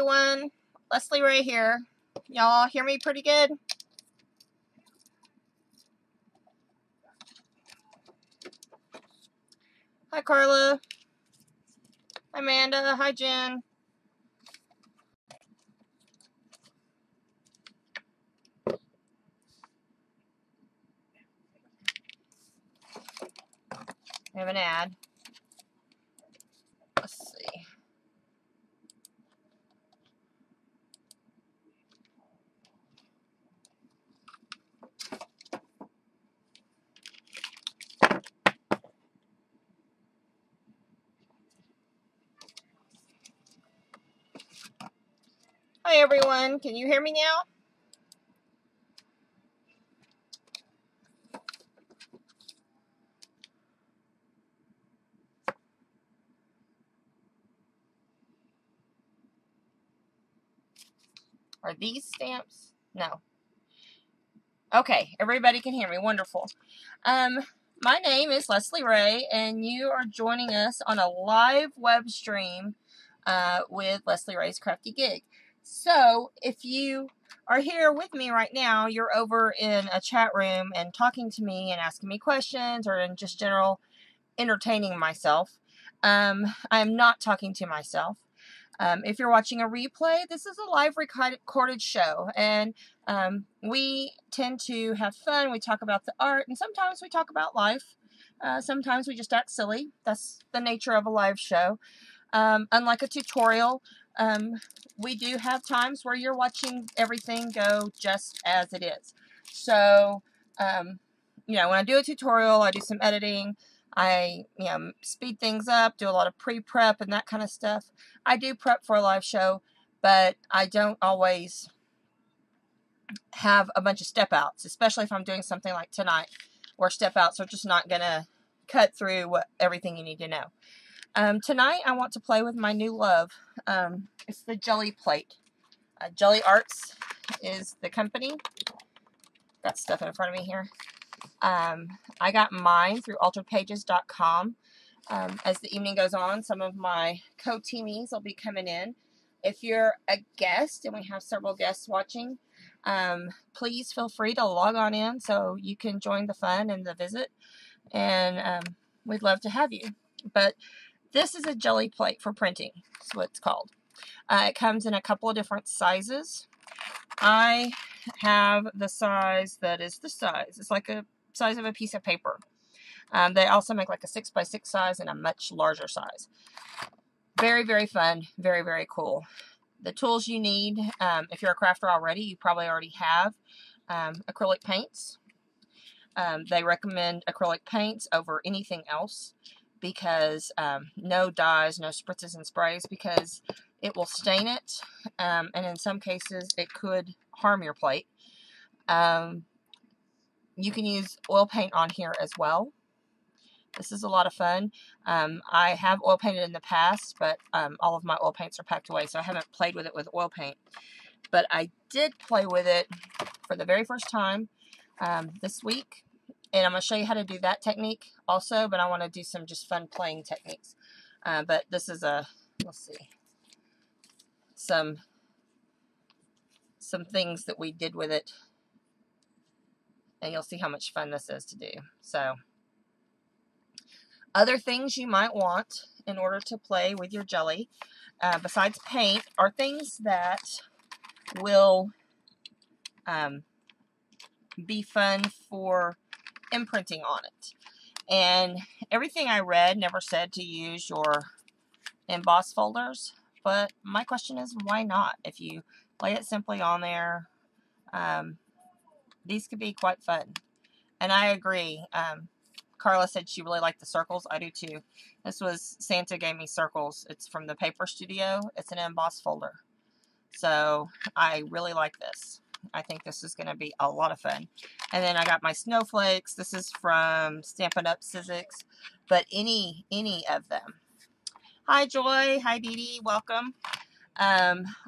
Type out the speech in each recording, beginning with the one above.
everyone. Leslie Ray here. Y'all hear me pretty good? Hi, Carla. Hi, Amanda. Hi, Jen. I have an ad. Let's see. Hi, everyone. Can you hear me now? Are these stamps? No. Okay, everybody can hear me. Wonderful. My name is Leslie Ray, and you are joining us on a live web stream with Leslie Ray's Crafty Gig. So, if you are here with me right now, you're over in a chat room and talking to me and asking me questions, or in just general entertaining myself. I'm not talking to myself. If you're watching a replay, this is a live recorded show, and we tend to have fun. We talk about the art, and sometimes we talk about life. Sometimes we just act silly. That's the nature of a live show. Unlike a tutorial, we do have times where you're watching everything go just as it is. So, when I do a tutorial, I do some editing. I, speed things up, do a lot of pre-prep and that kind of stuff. I do prep for a live show, but I don't always have a bunch of step outs, especially if I'm doing something like tonight, where step outs are just not going to cut through everything you need to know. Tonight, I want to play with my new love. It's the Gelli plate. Gelli Arts is the company. Got stuff in front of me here. I got mine through alteredpages.com. As the evening goes on, some of my co-teamies will be coming in. If you're a guest, and we have several guests watching, please feel free to log on in so you can join the fun and the visit. And we'd love to have you. But this is a Gelli plate for printing. That's what it's called. It comes in a couple of different sizes. I have the size that is the size. It's like a size of a piece of paper. They also make like a 6x6 size and a much larger size. Very, very fun. Very, very cool. The tools you need, if you're a crafter already, you probably already have acrylic paints. They recommend acrylic paints over anything else because no dyes, no spritzes and sprays, because it will stain it, and in some cases it could harm your plate. You can use oil paint on here as well. This is a lot of fun. I have oil painted in the past, but all of my oil paints are packed away, so I haven't played with it with oil paint. But I did play with it for the very first time this week, and I'm going to show you how to do that technique also, but I want to do some just fun playing techniques. But this is let's see, some things that we did with it, and you'll see how much fun this is to do. So, other things you might want in order to play with your Gelli, besides paint, are things that will be fun for imprinting on it. And everything I read never said to use your emboss folders, but my question is, why not? If you lay it simply on there, these could be quite fun. And I agree. Carla said she really liked the circles. I do too. This was, Santa gave me circles. It's from the Paper Studio. It's an emboss folder. So I really like this. I think this is going to be a lot of fun. And then I got my snowflakes. This is from Stampin' Up! Sizzix. But any of them. Hi, Joy. Hi, Dee Dee. Welcome.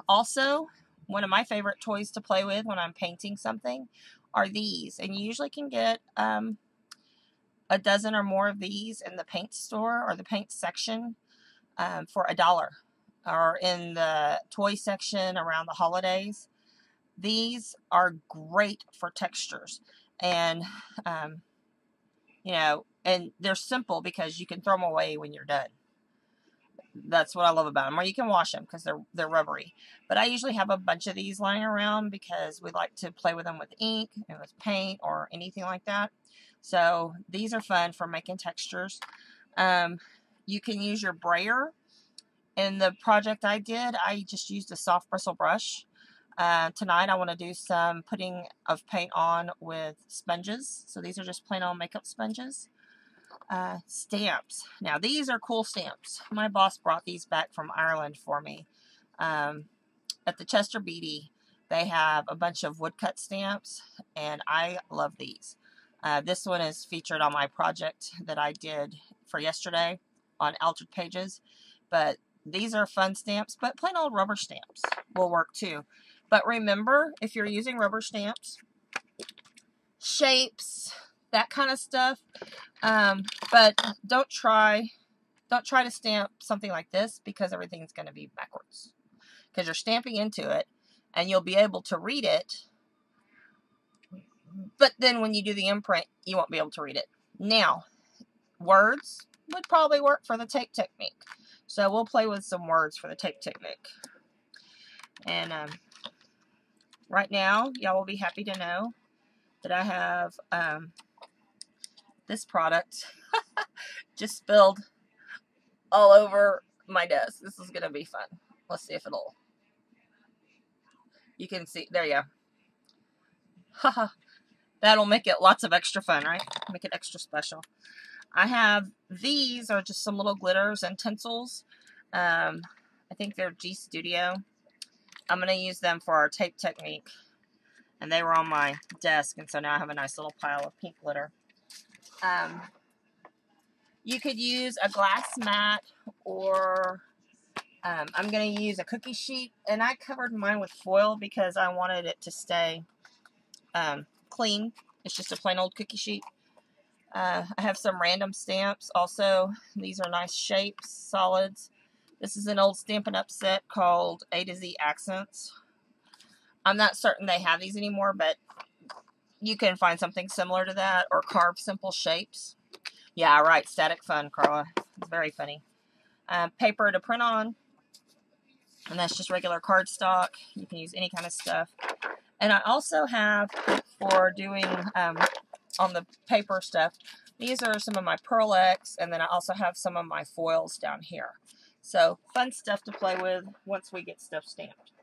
Also, one of my favorite toys to play with when I'm painting something are these. And you usually can get a dozen or more of these in the paint store or the paint section for $1. or in the toy section around the holidays. These are great for textures, and and they're simple because you can throw them away when you're done. That's what I love about them. Or you can wash them because they're rubbery. But I usually have a bunch of these lying around because we like to play with them with ink and with paint or anything like that. So these are fun for making textures. You can use your brayer. In the project I did, I just used a soft bristle brush. Tonight I want to do some putting of paint on with sponges. So these are just plain old makeup sponges. Stamps. Now these are cool stamps. My boss brought these back from Ireland for me. At the Chester Beatty, they have a bunch of woodcut stamps, and I love these. This one is featured on my project that I did for yesterday on Altered Pages. But these are fun stamps, but plain old rubber stamps will work too. But remember, if you're using rubber stamps, shapes, that kind of stuff, but don't try to stamp something like this because everything's going to be backwards. Because you're stamping into it, and you'll be able to read it, but then when you do the imprint, you won't be able to read it. Now, words would probably work for the tape technique. So we'll play with some words for the tape technique. And right now, y'all will be happy to know that I have this product just spilled all over my desk. This is going to be fun. Let's see if it'll... You can see... There you go. Haha. That'll make it lots of extra fun, right? Make it extra special. I have... These are just some little glitters and tinsels. I think they're G Studio. I'm going to use them for our tape technique. And they were on my desk, and so now I have a nice little pile of pink glitter. You could use a glass mat, or I'm going to use a cookie sheet. And I covered mine with foil because I wanted it to stay clean. It's just a plain old cookie sheet. I have some random stamps also. These are nice shapes, solids. This is an old Stampin' Up set called A to Z Accents. I'm not certain they have these anymore, but you can find something similar to that, or carve simple shapes. Yeah, right, static fun, Carla. It's very funny. Paper to print on, and that's just regular cardstock. You can use any kind of stuff. And I also have, for doing on the paper stuff, these are some of my Pearl X, and then I also have some of my foils down here. So, fun stuff to play with once we get stuff stamped.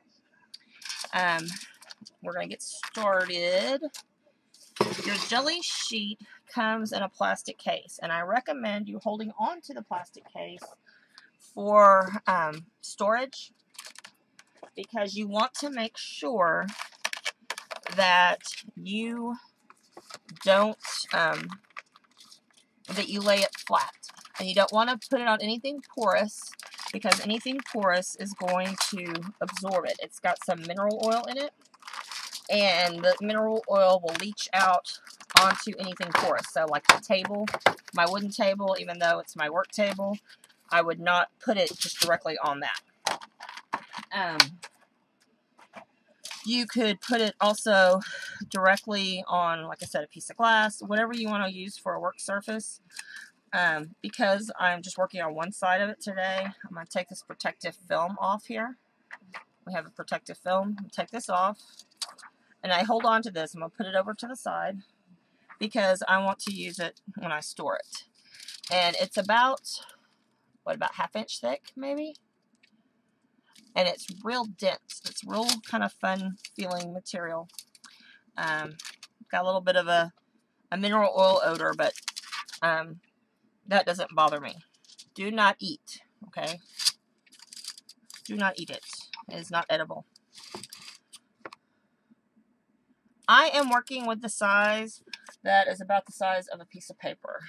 We're going to get started. Your jelly sheet comes in a plastic case, and I recommend you holding on to the plastic case for storage, because you want to make sure that you don't, that you lay it flat. And you don't want to put it on anything porous, because anything porous is going to absorb it. It's got some mineral oil in it, and the mineral oil will leach out onto anything porous. So like the table, my wooden table, even though it's my work table, I would not put it just directly on that. You could put it also directly on, like I said, a piece of glass, whatever you want to use for a work surface. Because I'm just working on one side of it today, I'm going to take this protective film off here. We have a protective film. Take this off, and I hold on to this. I'm going to put it over to the side because I want to use it when I store it. And it's about, about half-inch thick, maybe? And it's real dense. It's real kind of fun feeling material. Got a little bit of a mineral oil odor, but that doesn't bother me. Do not eat, okay? Do not eat it. It is not edible. I am working with the size that is about the size of a piece of paper.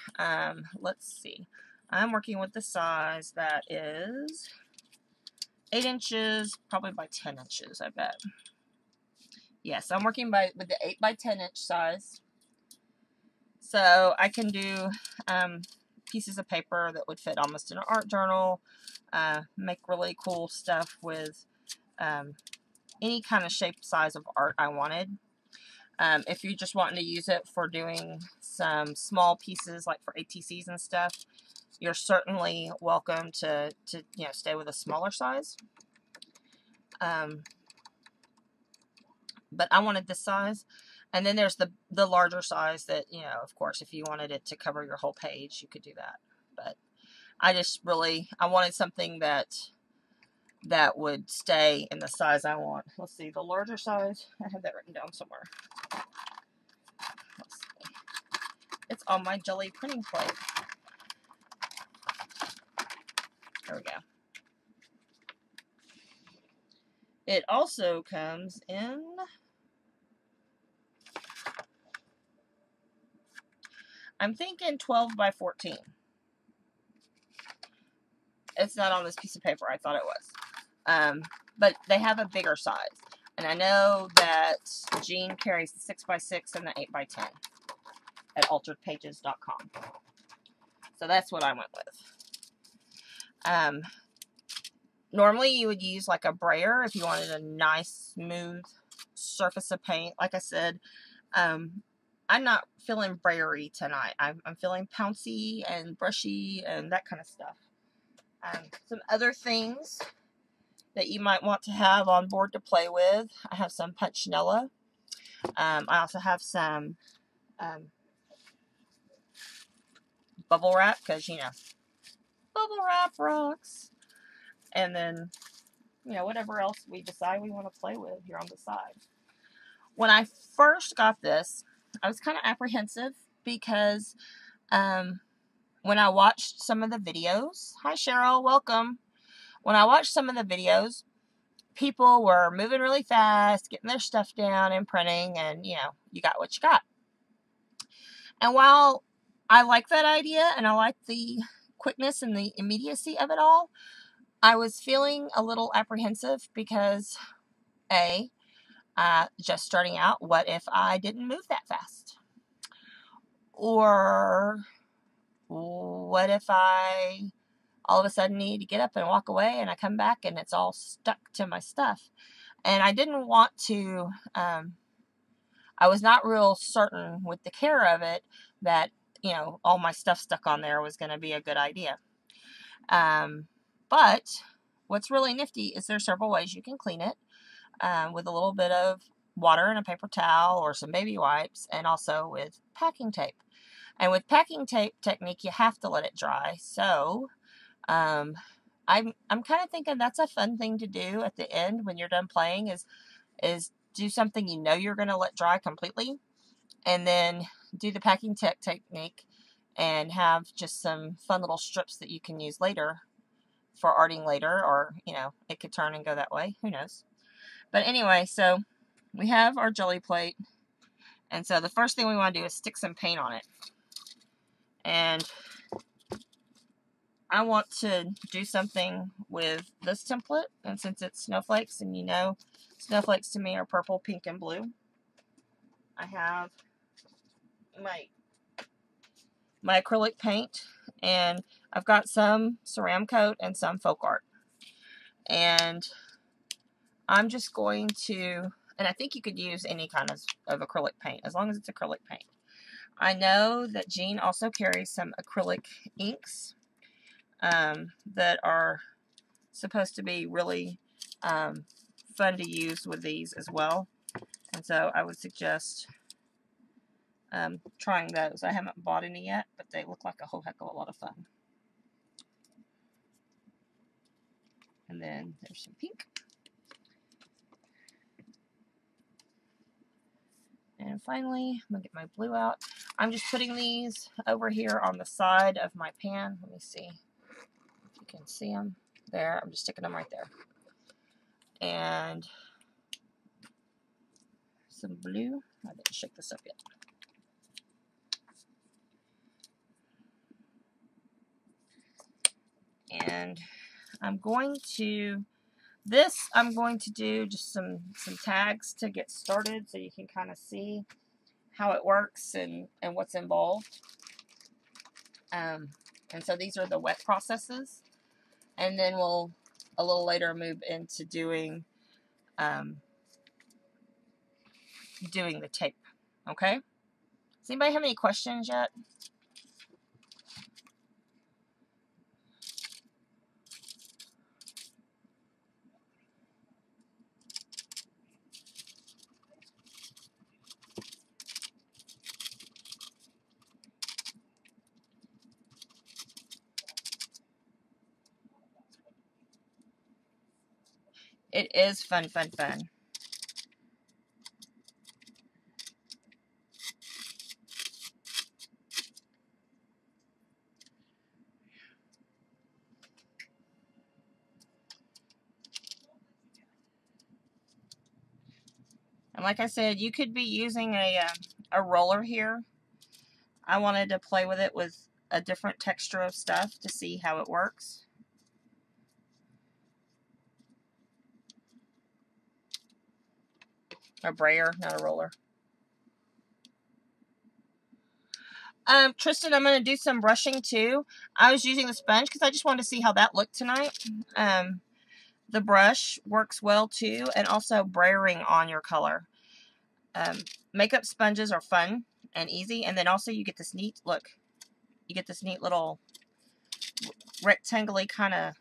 Let's see. I'm working with the size that is 8 inches, probably by 10 inches, I bet. Yes, I'm working with the 8 by 10 inch size. So I can do pieces of paper that would fit almost in an art journal. Make really cool stuff with any kind of shape, size of art I wanted. If you're just wanting to use it for doing some small pieces like for ATCs and stuff, you're certainly welcome to stay with a smaller size. But I wanted this size. And then there's the larger size that, of course, if you wanted it to cover your whole page, you could do that. But I wanted something that would stay in the size I want. Let's see, the larger size, I have that written down somewhere. Let's see. It's on my jelly printing plate. There we go. It also comes in I'm thinking 12 by 14. It's not on this piece of paper. I thought it was. But they have a bigger size. And I know that Jean carries the 6 by 6 and the 8 by 10 at alteredpages.com. So that's what I went with. Normally you would use like a brayer if you wanted a nice, smooth surface of paint. Like I said, I'm not feeling brayery tonight. I'm feeling pouncy and brushy and that kind of stuff. Some other things that you might want to have on board to play with. I have some punchinella. I also have some bubble wrap because, bubble wrap rocks. And then, whatever else we decide we want to play with here on the side. When I first got this, I was kind of apprehensive because when I watched some of the videos, hi Cheryl, welcome. When I watched some of the videos, people were moving really fast, getting their stuff down and printing, and you got what you got. And while I like that idea and I like the quickness and the immediacy of it all, I was feeling a little apprehensive because just starting out, what if I didn't move that fast? Or what if I all of a sudden need to get up and walk away and I come back and it's all stuck to my stuff? And I didn't want to, I was not real certain with the care of it that, all my stuff stuck on there was going to be a good idea. But what's really nifty is there's several ways you can clean it. With a little bit of water and a paper towel or some baby wipes, and also with packing tape. And with packing tape technique, you have to let it dry. So I'm kind of thinking that's a fun thing to do at the end when you're done playing is do something you're going to let dry completely, and then do the packing tape technique and have just some fun little strips that you can use later for arting later, or it could turn and go that way. Who knows? But anyway, so we have our jelly plate. And so the first thing we want to do is stick some paint on it. And I want to do something with this template. And since it's snowflakes, and snowflakes to me are purple, pink, and blue. I have my acrylic paint. And I've got some Ceramcoat and some folk art. And I'm just going to, and I think you could use any kind of acrylic paint, as long as it's acrylic paint. I know that Jean also carries some acrylic inks that are supposed to be really fun to use with these as well. And so I would suggest trying those. I haven't bought any yet, but they look like a whole heck of a lot of fun. And then there's some pink. And finally, I'm going to get my blue out. I'm just putting these over here on the side of my pan. Let me see if you can see them. There, I'm just sticking them right there. And some blue. I didn't shake this up yet. And I'm going to do just some tags to get started so you can kind of see how it works and what's involved. And so these are the wet processes. And then we'll, a little later, move into doing the tape. Okay? Does anybody have any questions yet? It is fun, fun, fun. And like I said, you could be using a roller here. I wanted to play with it with a different texture of stuff to see how it works. A brayer, not a roller. Tristan, I'm going to do some brushing too. I was using the sponge because I just wanted to see how that looked tonight. The brush works well too, and also brayering on your color. Makeup sponges are fun and easy, and then also you get this neat, look, you get this neat little rectangle-y kind of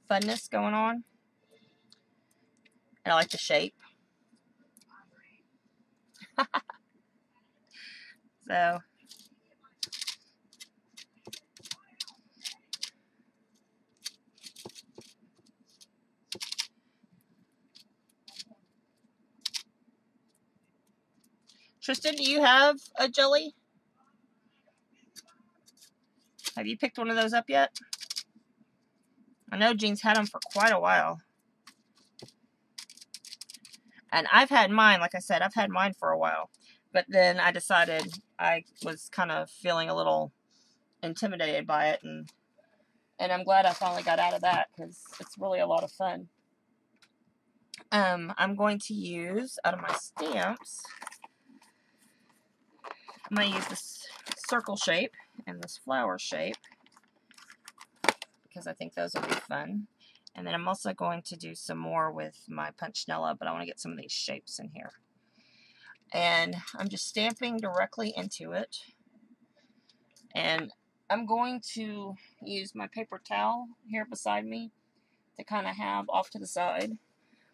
funness going on. And I like the shape. So, Tristan, do you have a jelly? Have you picked one of those up yet? I know Jean's had them for quite a while. And I've had mine, like I said, I've had mine for a while. But then I decided I was kind of feeling a little intimidated by it. And I'm glad I finally got out of that because it's really a lot of fun. I'm going to use, out of my stamps, I'm going to use this circle shape and this flower shape because I think those will be fun. And then I'm also going to do some more with my Punchnella, but I want to get some of these shapes in here. And I'm just stamping directly into it. And I'm going to use my paper towel here beside me to kind of have off to the side.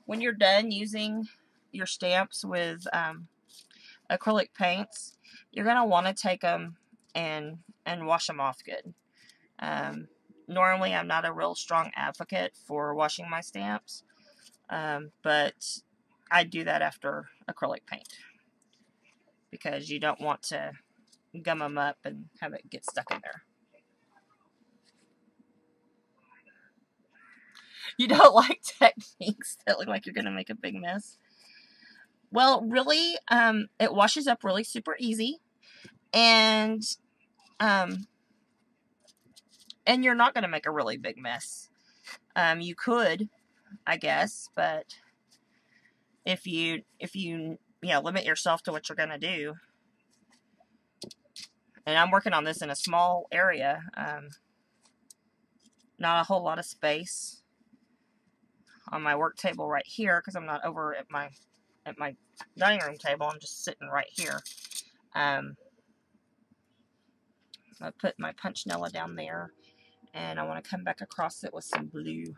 When you're done using your stamps with acrylic paints, you're going to want to take them and wash them off good. Normally, I'm not a real strong advocate for washing my stamps, but I do that after acrylic paint because you don't want to gum them up and have it get stuck in there. You don't like techniques that look like you're going to make a big mess? Well, really, it washes up really super easy, and you're not going to make a really big mess. You could, I guess, but if you limit yourself to what you're going to do, and I'm working on this in a small area, not a whole lot of space on my work table right here because I'm not over at my dining room table. I'm just sitting right here. I put my Punchnella down there, and I want to come back across it with some blue.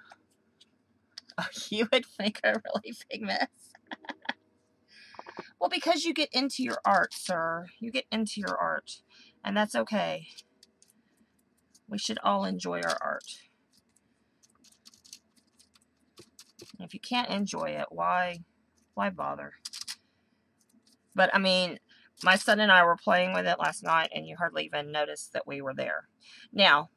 Oh, you would make a really big mess. Well, because you get into your art, sir. You get into your art, and that's okay. We should all enjoy our art. And if you can't enjoy it, why bother? But, I mean, my son and I were playing with it last night, and you hardly even noticed that we were there. Now,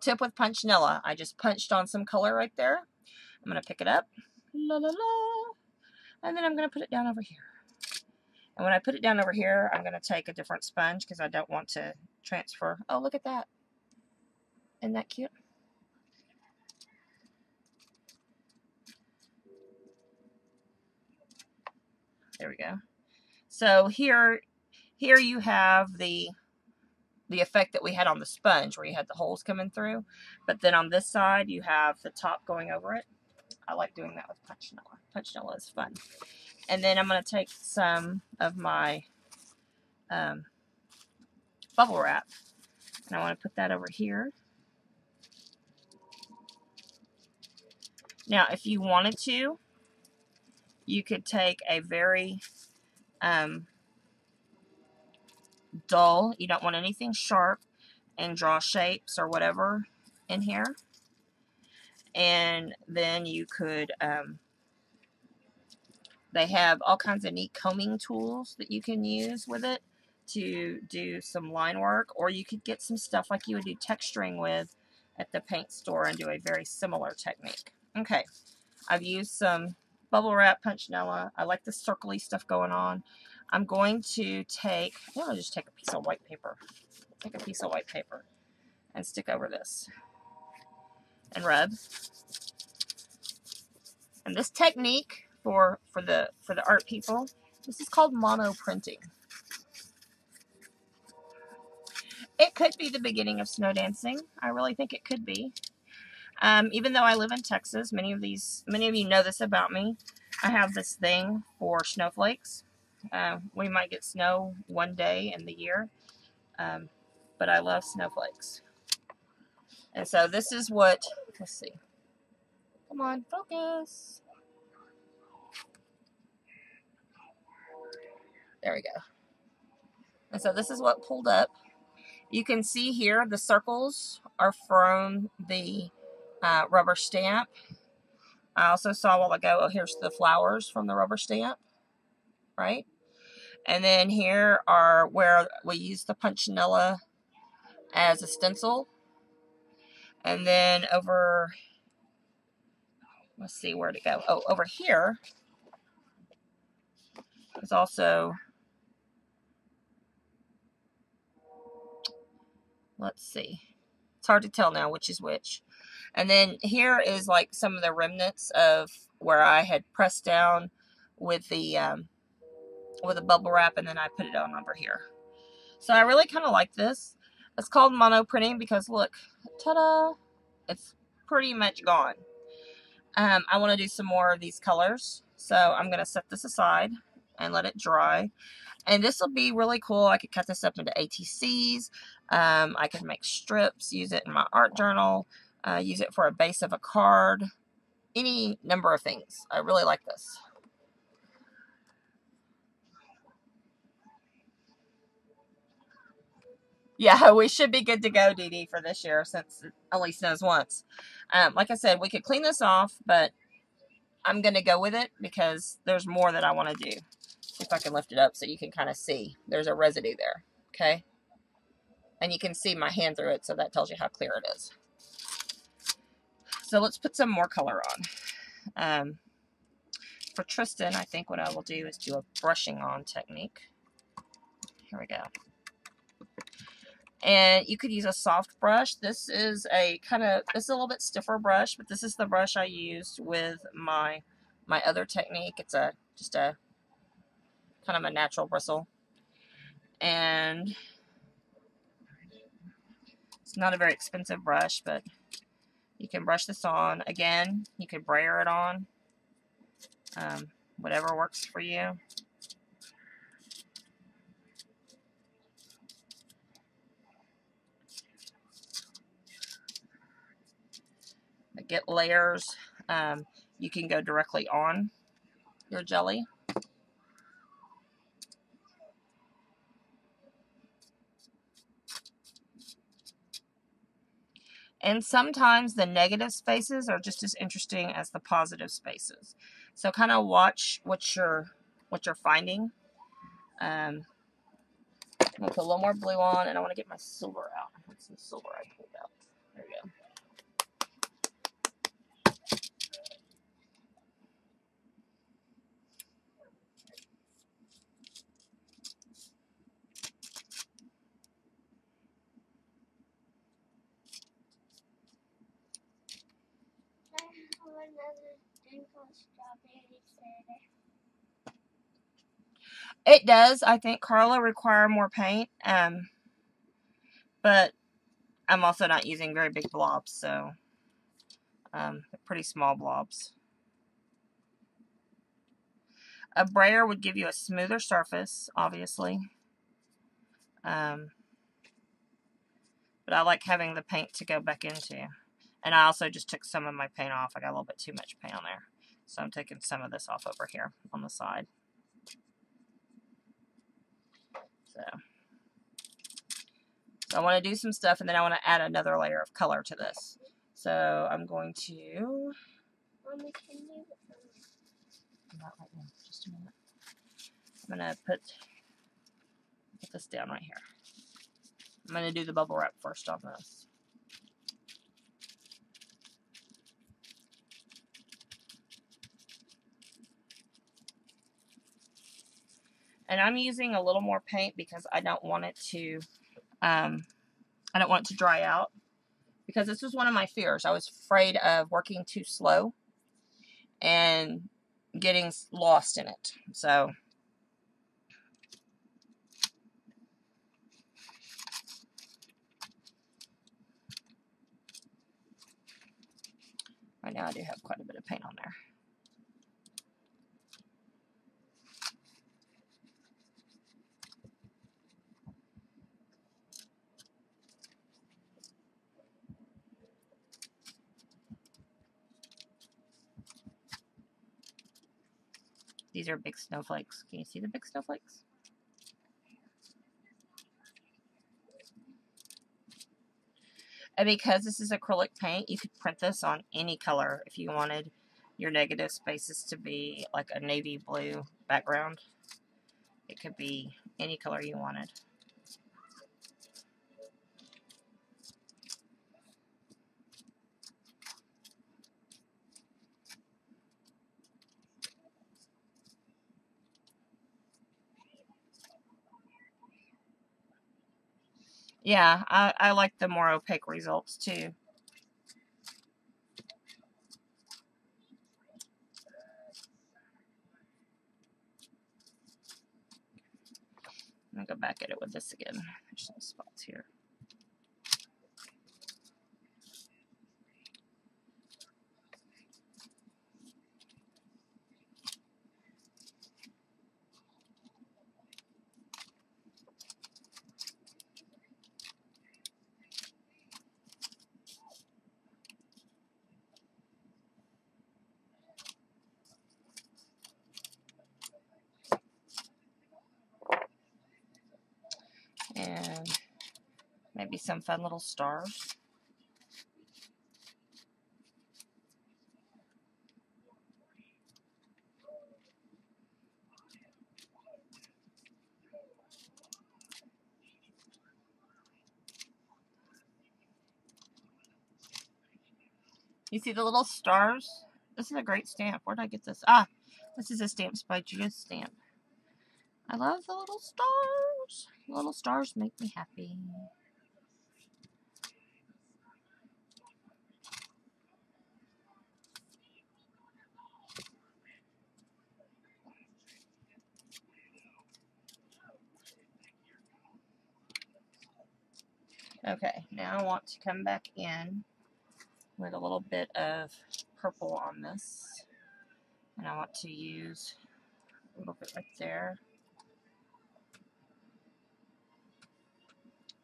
tip with Punchnella. I just punched on some color right there. I'm going to pick it up. La, la, la. And then I'm going to put it down over here. And when I put it down over here, I'm going to take a different sponge because I don't want to transfer. Oh, look at that. Isn't that cute? There we go. So here you have the the effect that we had on the sponge where you had the holes coming through. But then on this side, you have the top going over it. I like doing that with punchinella. Punchinella is fun. And then I'm going to take some of my bubble wrap, and I want to put that over here. Now, if you wanted to, you could take a very dull, you don't want anything sharp, and draw shapes or whatever in here. And then you could, they have all kinds of neat combing tools that you can use with it to do some line work, or you could get some stuff like you would do texturing with at the paint store and do a very similar technique. Okay, I've used some bubble wrap punchinella. I like the circly stuff going on. I'm going to take, I'm going to just take a piece of white paper. Take a piece of white paper and stick over this and rub. And this technique for the art people, this is called mono printing. It could be the beginning of snow dancing. I really think it could be. Even though I live in Texas, many of you know this about me. I have this thing for snowflakes. We might get snow one day in the year, but I love snowflakes. And so this is what, let's see. Come on, focus. There we go. And so this is what pulled up. You can see here the circles are from the rubber stamp. I also saw a while ago, oh, here's the flowers from the rubber stamp, right? And then here are where we use the punchinella as a stencil. And then over, let's see, where'd it go? Oh, over here is also, let's see. It's hard to tell now which is which. And then here is like some of the remnants of where I had pressed down with the bubble wrap, and then I put it on over here. So I really kind of like this. It's called mono printing because look, ta-da, it's pretty much gone. I want to do some more of these colors, so I'm going to set this aside and let it dry. And this will be really cool. I could cut this up into ATCs. I could make strips, use it in my art journal, use it for a base of a card, any number of things. I really like this. Yeah, we should be good to go, Dee Dee, for this year since it only snows once. Like I said, we could clean this off, but I'm going to go with it because there's more that I want to do. If I can lift it up so you can kind of see. There's a residue there, okay? And you can see my hand through it, so that tells you how clear it is. So let's put some more color on. For Tristan, I think what I will do is do a brushing on technique. Here we go. And you could use a soft brush. This is a this is a little bit stiffer brush, but this is the brush I used with my other technique. It's just a kind of a natural bristle. And it's not a very expensive brush, but you can brush this on. Again, you could brayer it on. Whatever works for you. Get layers. You can go directly on your jelly. And sometimes the negative spaces are just as interesting as the positive spaces. So kind of watch what you're finding. I'm going to put a little more blue on, and I want to get my silver out. What's some silver I pulled out? There we go. It does. I think Carla require more paint. but I'm also not using very big blobs, so pretty small blobs. A brayer would give you a smoother surface, obviously. But I like having the paint to go back into. And I also just took some of my paint off. I got a little bit too much paint on there. So I'm taking some of this off over here on the side. So I want to do some stuff, and then I want to add another layer of color to this. So I'm going to... Not right now, just a minute. I'm going to put this down right here. I'm going to do the bubble wrap first on this. And I'm using a little more paint because I don't want it to dry out. Because this was one of my fears. I was afraid of working too slow and getting lost in it. So right now I do have quite a bit of paint on there. These are big snowflakes. Can you see the big snowflakes? And because this is acrylic paint, you could print this on any color if you wanted your negative spaces to be like a navy blue background. It could be any color you wanted. Yeah, I like the more opaque results too. I'm going to go back at it with this again. There's some spots here. And maybe some fun little stars. You see the little stars? This is a great stamp. Where did I get this? Ah, this is a Stamps by Judith stamp. I love the little stars. The little stars make me happy. Okay, now I want to come back in with a little bit of purple on this. And I want to use a little bit right there.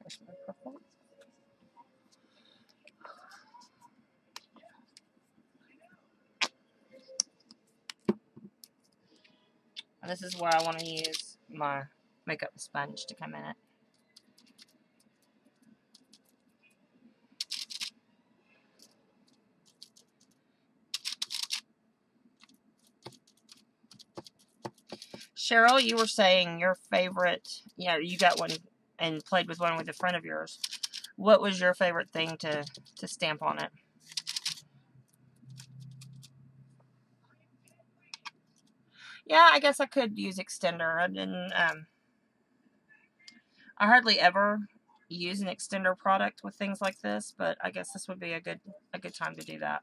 There's my purple. And this is where I want to use my makeup sponge to come in it. Cheryl, you were saying your favorite, you got one and played with one with a friend of yours. What was your favorite thing to stamp on it? Yeah, I guess I could use extender. I didn't, I hardly ever use an extender product with things like this, but I guess this would be a good time to do that.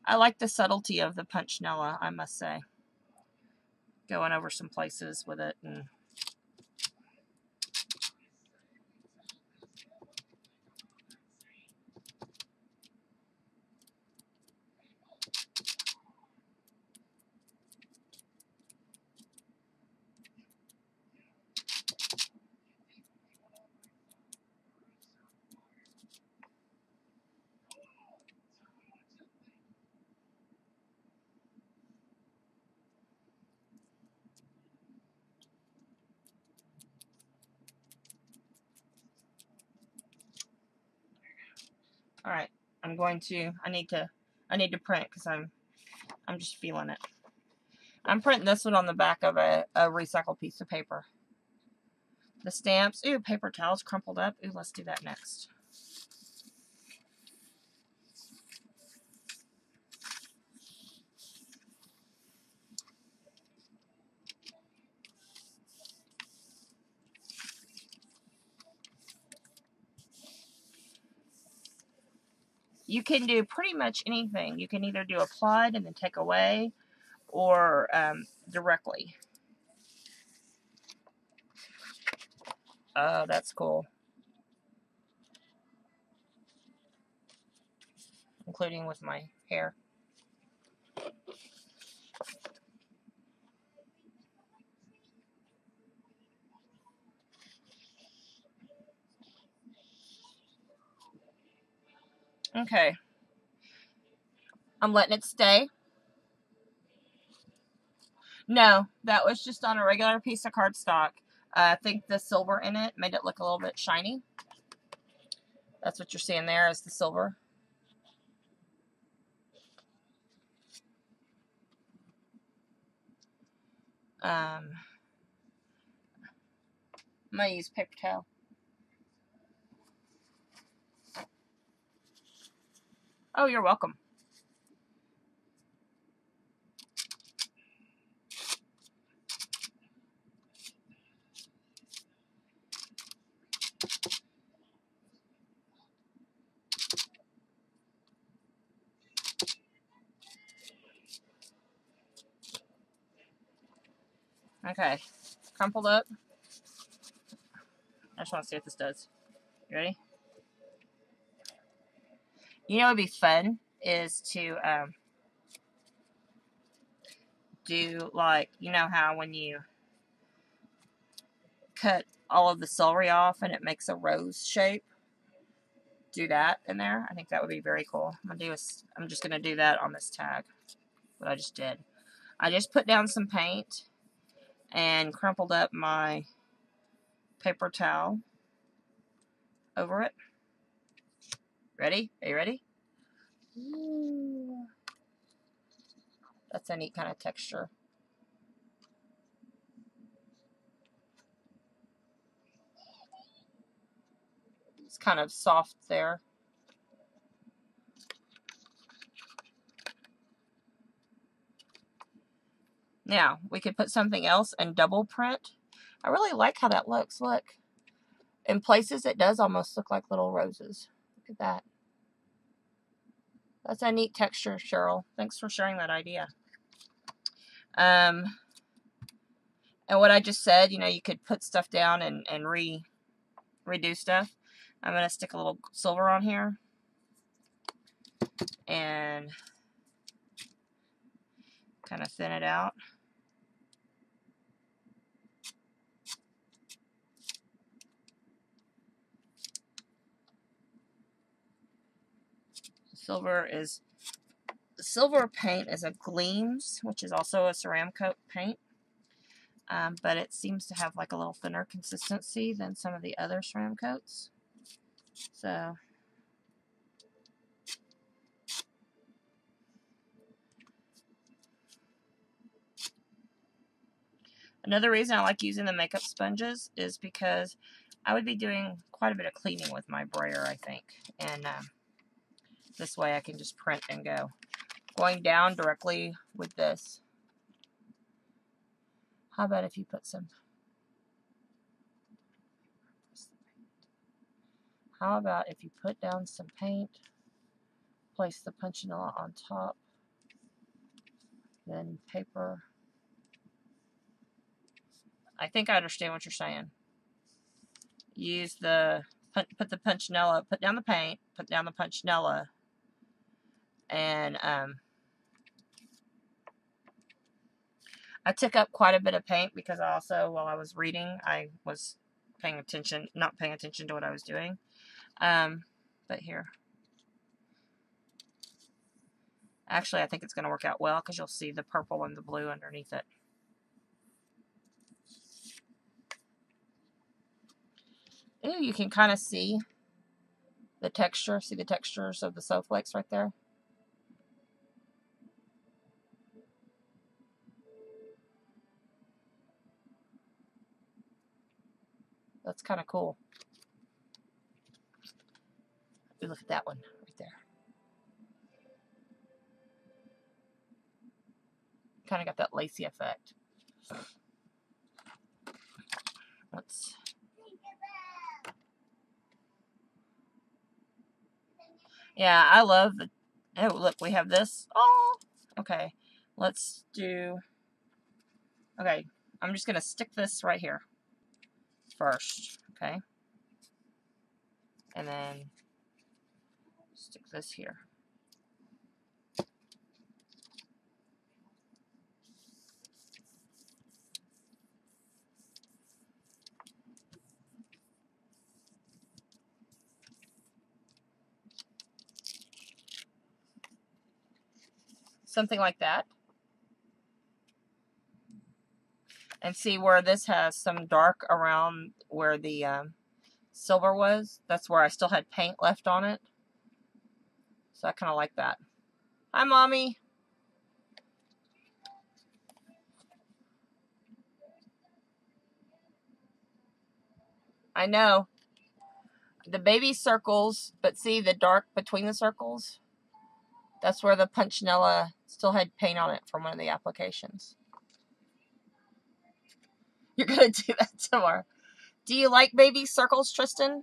I like the subtlety of the punchinella, I must say. Going over some places with it. And all right, I need to print because I'm just feeling it. I'm printing this one on the back of a recycled piece of paper. The stamps, ooh, paper towels crumpled up. Ooh, let's do that next. You can do pretty much anything. You can either do applied and then take away, or directly. Oh, that's cool. Including with my hair. Okay. I'm letting it stay. No, that was just on a regular piece of cardstock. I think the silver in it made it look a little bit shiny. That's what you're seeing there is the silver. I'm going to use paper towel. Oh, you're welcome. Okay. Crumpled up. I just want to see what this does. You ready? You know what would be fun is to do like, you know how when you cut all of the celery off and it makes a rose shape? Do that in there. I think that would be very cool. I'm just gonna do that on this tag. What I just did. I just put down some paint and crumpled up my paper towel over it. Ready? Are you ready? Ooh. That's a neat kind of texture. It's kind of soft there. Now, we could put something else and double print. I really like how that looks. Look. In places, it does almost look like little roses. Look at that. That's a neat texture, Cheryl. Thanks for sharing that idea. And what I just said, you know, you could put stuff down and redo stuff. I'm going to stick a little silver on here. And kind of thin it out. Silver paint is a Gleams, which is also a Ceramcoat paint. But it seems to have like a little thinner consistency than some of the other Ceramcoats. So another reason I like using the makeup sponges is because I would be doing quite a bit of cleaning with my brayer, I think. And this way I can just print and go. Going down directly with this. How about if you put some... How about if you put down some paint, place the punchinella on top, Then paper. I think I understand what you're saying. Use the, put the punchinella, put down the paint, put down the punchinella, and I took up quite a bit of paint because I also, while I was reading, I was paying attention, not paying attention to what I was doing. But here. Actually, I think it's going to work out well because you'll see the purple and the blue underneath it. Ooh, you can kind of see the texture. See the textures of the snowflakes right there? That's kind of cool. Ooh, look at that one right there. Kind of got that lacy effect. Let's... Yeah, I love the... Oh, look, we have this. Oh, okay. Let's do... Okay, I'm just going to stick this right here first, okay? And then stick this here. Something like that. And see where this has some dark around where the silver was? That's where I still had paint left on it. So I kind of like that. Hi, Mommy. I know. The baby circles, but see the dark between the circles? That's where the punchinella still had paint on it from one of the applications. You're going to do that tomorrow. Do you like baby circles, Tristan?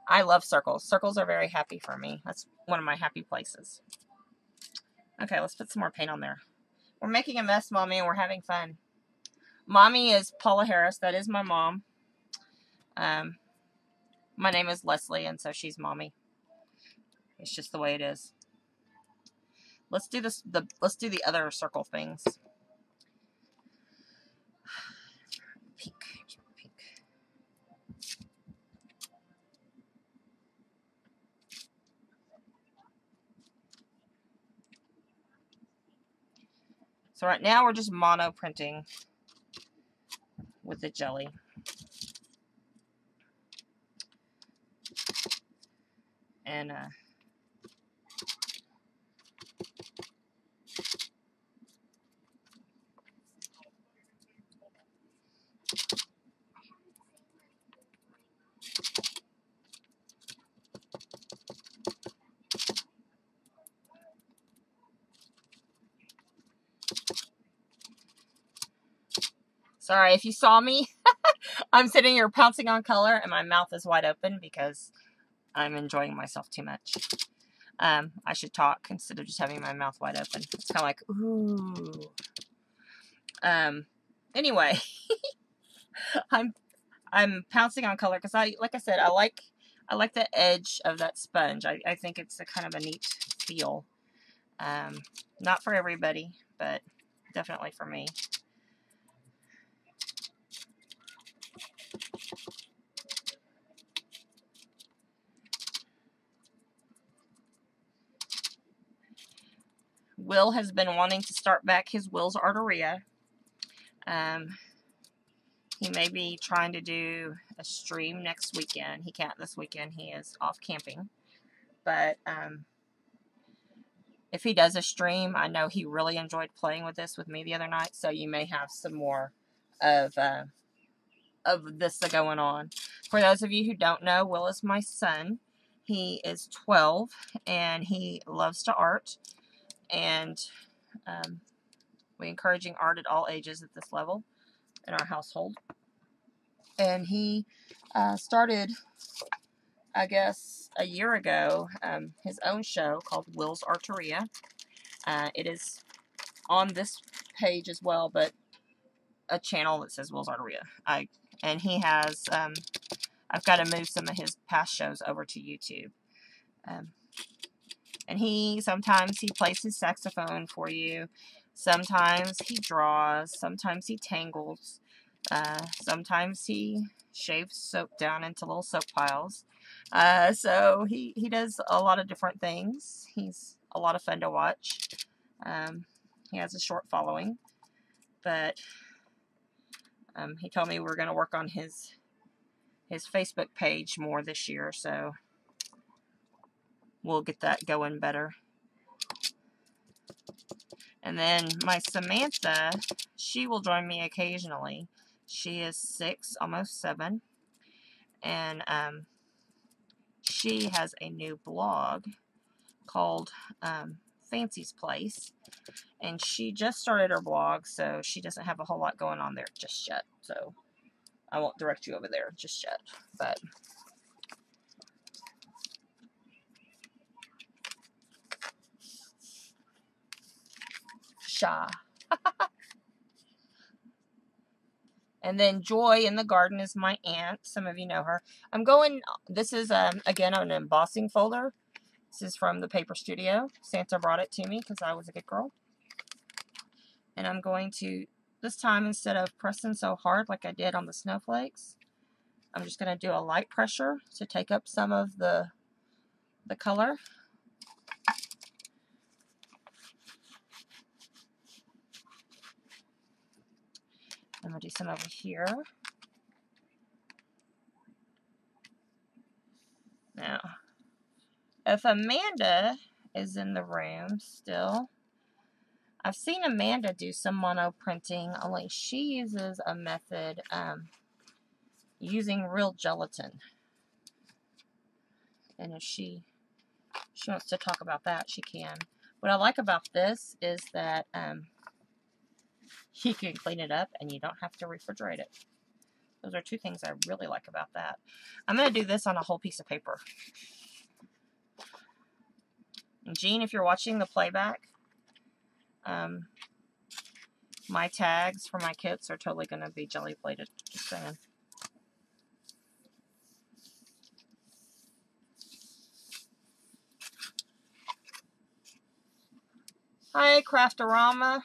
I love circles. Circles are very happy for me. That's one of my happy places. Okay, let's put some more paint on there. We're making a mess, Mommy, and we're having fun. Mommy is Paula Harris. That is my mom. My name is Leslie, and so she's Mommy. It's just the way it is. Let's do this. Let's do the other circle things. Pink. So right now we're just mono printing with the jelly. And sorry if you saw me. I'm sitting here pouncing on color and my mouth is wide open because I'm enjoying myself too much. I should talk instead of just having my mouth wide open. It's kind of like, ooh. Anyway, I'm pouncing on color because like I said, I like the edge of that sponge. I think it's a kind of a neat feel. Not for everybody, but definitely for me. Will has been wanting to start back his Will's Arteria. He may be trying to do a stream next weekend. He can't this weekend. He is off camping. But if he does a stream, I know he really enjoyed playing with this with me the other night. So you may have some more of this going on. For those of you who don't know, Will is my son. He is 12 and he loves to art. And we're encouraging art at all ages at this level in our household. And he started I guess, a year ago, his own show called Will's Arteria. It is on this page as well, but a channel that says Will's Arteria. And he has, I've got to move some of his past shows over to YouTube. And sometimes he plays his saxophone for you. Sometimes he draws. Sometimes he tangles. Sometimes he shaves soap down into little soap piles. So he does a lot of different things. He's a lot of fun to watch. He has a short following. But he told me we're going to work on his Facebook page more this year, so we'll get that going better. And then my Samantha, she will join me occasionally. She is 6, almost 7, and she has a new blog called Fancy's Place, and she just started her blog, so she doesn't have a whole lot going on there just yet, so I won't direct you over there just yet, but Sha. And then Joy in the garden is my aunt. Some of you know her. This is, again, an embossing folder. This is from the Paper Studio. Santa brought it to me because I was a good girl. And I'm going to, this time, instead of pressing so hard like I did on the snowflakes, I'm just going to do a light pressure to take up some of the color. I'm going to do some over here. Now, if Amanda is in the room still, I've seen Amanda do some mono printing, only she uses a method using real gelatin. And if she wants to talk about that, she can. What I like about this is that you can clean it up and you don't have to refrigerate it. Those are two things I really like about that. I'm going to do this on a whole piece of paper. And Jean, if you're watching the playback, my tags for my kits are totally going to be jelly plated. Just saying. Hi, Craftorama.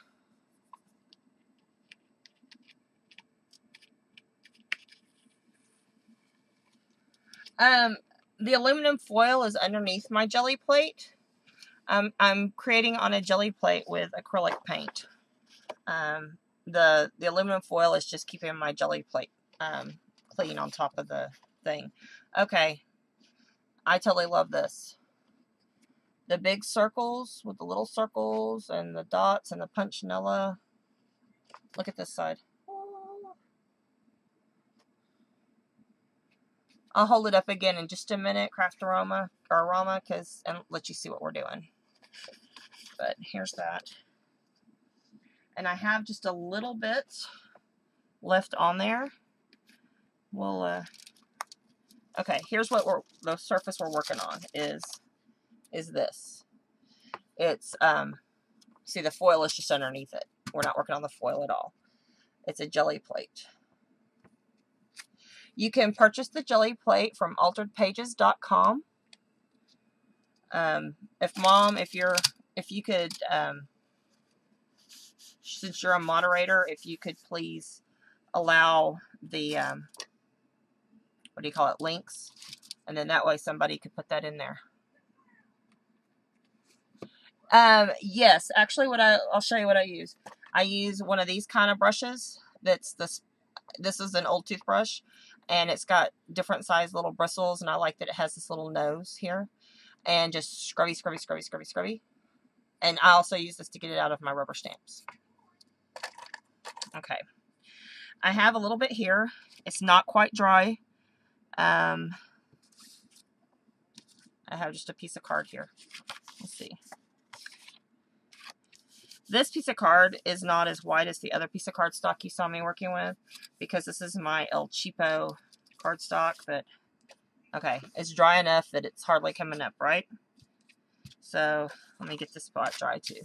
The aluminum foil is underneath my jelly plate. I'm creating on a jelly plate with acrylic paint. The aluminum foil is just keeping my jelly plate clean on top of the thing. Okay, I totally love this. The big circles with the little circles and the dots and the punchinella. Look at this side. I'll hold it up again in just a minute, Craftorama, and let you see what we're doing. But here's that. And I have just a little bit left on there. We'll, okay, here's what the surface we're working on is this. It's, see, the foil is just underneath it. We're not working on the foil at all. It's a jelly plate. You can purchase the jelly plate from alteredpages.com. If you could, since you're a moderator, if you could please allow the, what do you call it, links, and then that way somebody could put that in there. Yes, actually I'll show you what I use. I use one of these kind of brushes. This is an old toothbrush, and it's got different size little bristles, and I like that it has this little nose here. And just scrubby, scrubby, scrubby, scrubby, scrubby. And I also use this to get it out of my rubber stamps. Okay. I have a little bit here. It's not quite dry. I have just a piece of card here. Let's see. This piece of card is not as wide as the other piece of cardstock you saw me working with, because this is my El Cheapo cardstock, but Okay, it's dry enough that it's hardly coming up, right? So let me get this spot dry too.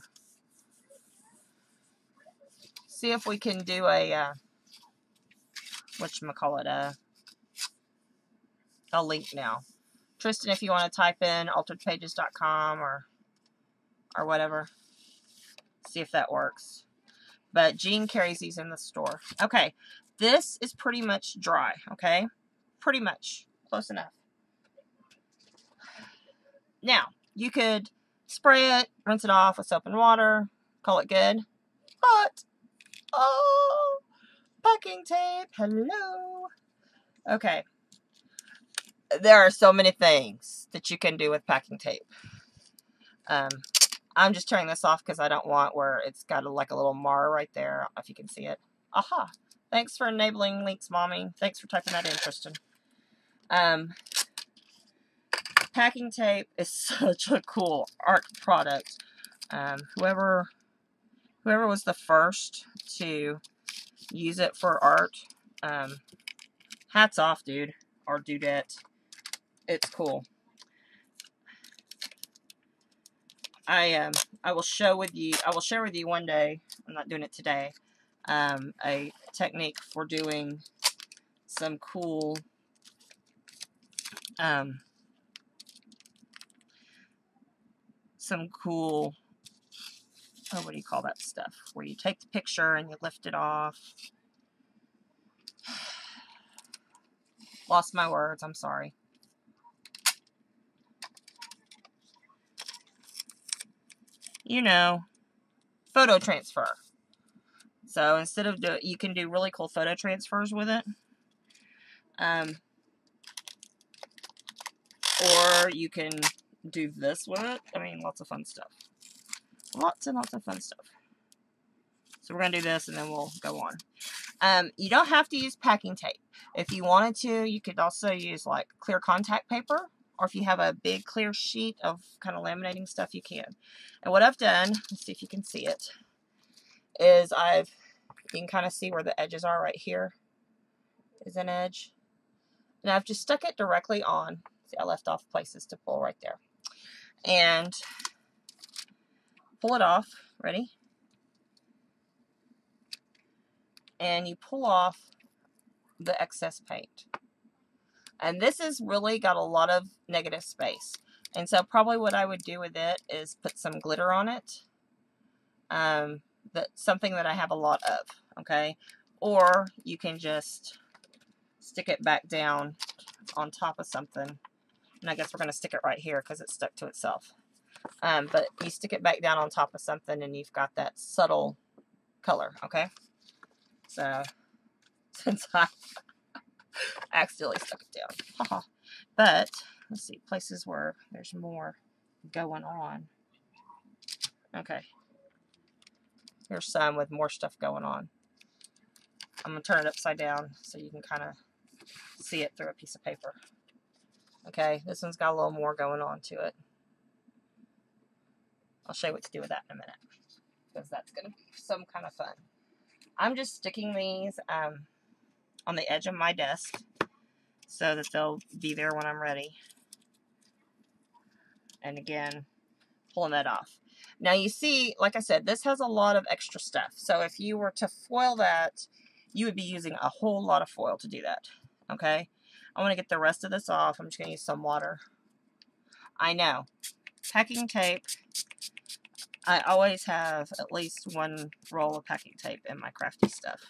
See if we can do a, whatchamacallit, a link now. Tristan, if you want to type in alteredpages.com or whatever, see if that works. But Jean carries these in the store. Okay, this is pretty much dry, okay? Pretty much. Close enough. Now, you could spray it, rinse it off with soap and water, call it good. But, oh, packing tape, hello. Okay. There are so many things that you can do with packing tape. I'm just tearing this off because I don't want where it's got like a little mar right there. I don't know if you can see it. Aha. Thanks for enabling links, Mommy. Thanks for typing that in, Tristan. Packing tape is such a cool art product. Whoever was the first to use it for art, hats off, dude, or dudette. It's cool. I will share with you one day. I'm not doing it today. A technique for doing some cool oh, what do you call that stuff? Where you take the picture and you lift it off. Lost my words, I'm sorry. You know, photo transfer. So instead of you can do really cool photo transfers with it. Or you can do this with it. I mean, lots of fun stuff. Lots and lots of fun stuff. So we're going to do this and then we'll go on. You don't have to use packing tape. If you wanted to, you could also use like clear contact paper. Or if you have a big clear sheet of kind of laminating stuff, you can. And what I've done, let's see if you can see it, is you can kind of see where the edges are right here. Is an edge. And I've just stuck it directly on. See, I left off places to pull right there. And pull it off. Ready? And you pull off the excess paint. And this has really got a lot of negative space. And so probably what I would do with it is put some glitter on it. That's something that I have a lot of. Okay? Or you can just stick it back down on top of something. And I guess we're going to stick it right here because it's stuck to itself. But you stick it back down on top of something and you've got that subtle color. Okay? So, since I accidentally stuck it down. But, let's see, places where there's more going on. Okay. Here's some with more stuff going on. I'm going to turn it upside down so you can kind of see it through a piece of paper. Okay, this one's got a little more going on to it. I'll show you what to do with that in a minute, because that's going to be some kind of fun. I'm just sticking these on the edge of my desk so that they'll be there when I'm ready. And again, pulling that off. Now you see, like I said, this has a lot of extra stuff. So if you were to foil that, you would be using a whole lot of foil to do that. Okay? I want to get the rest of this off. I'm just going to use some water. I know. Packing tape. I always have at least one roll of packing tape in my crafty stuff.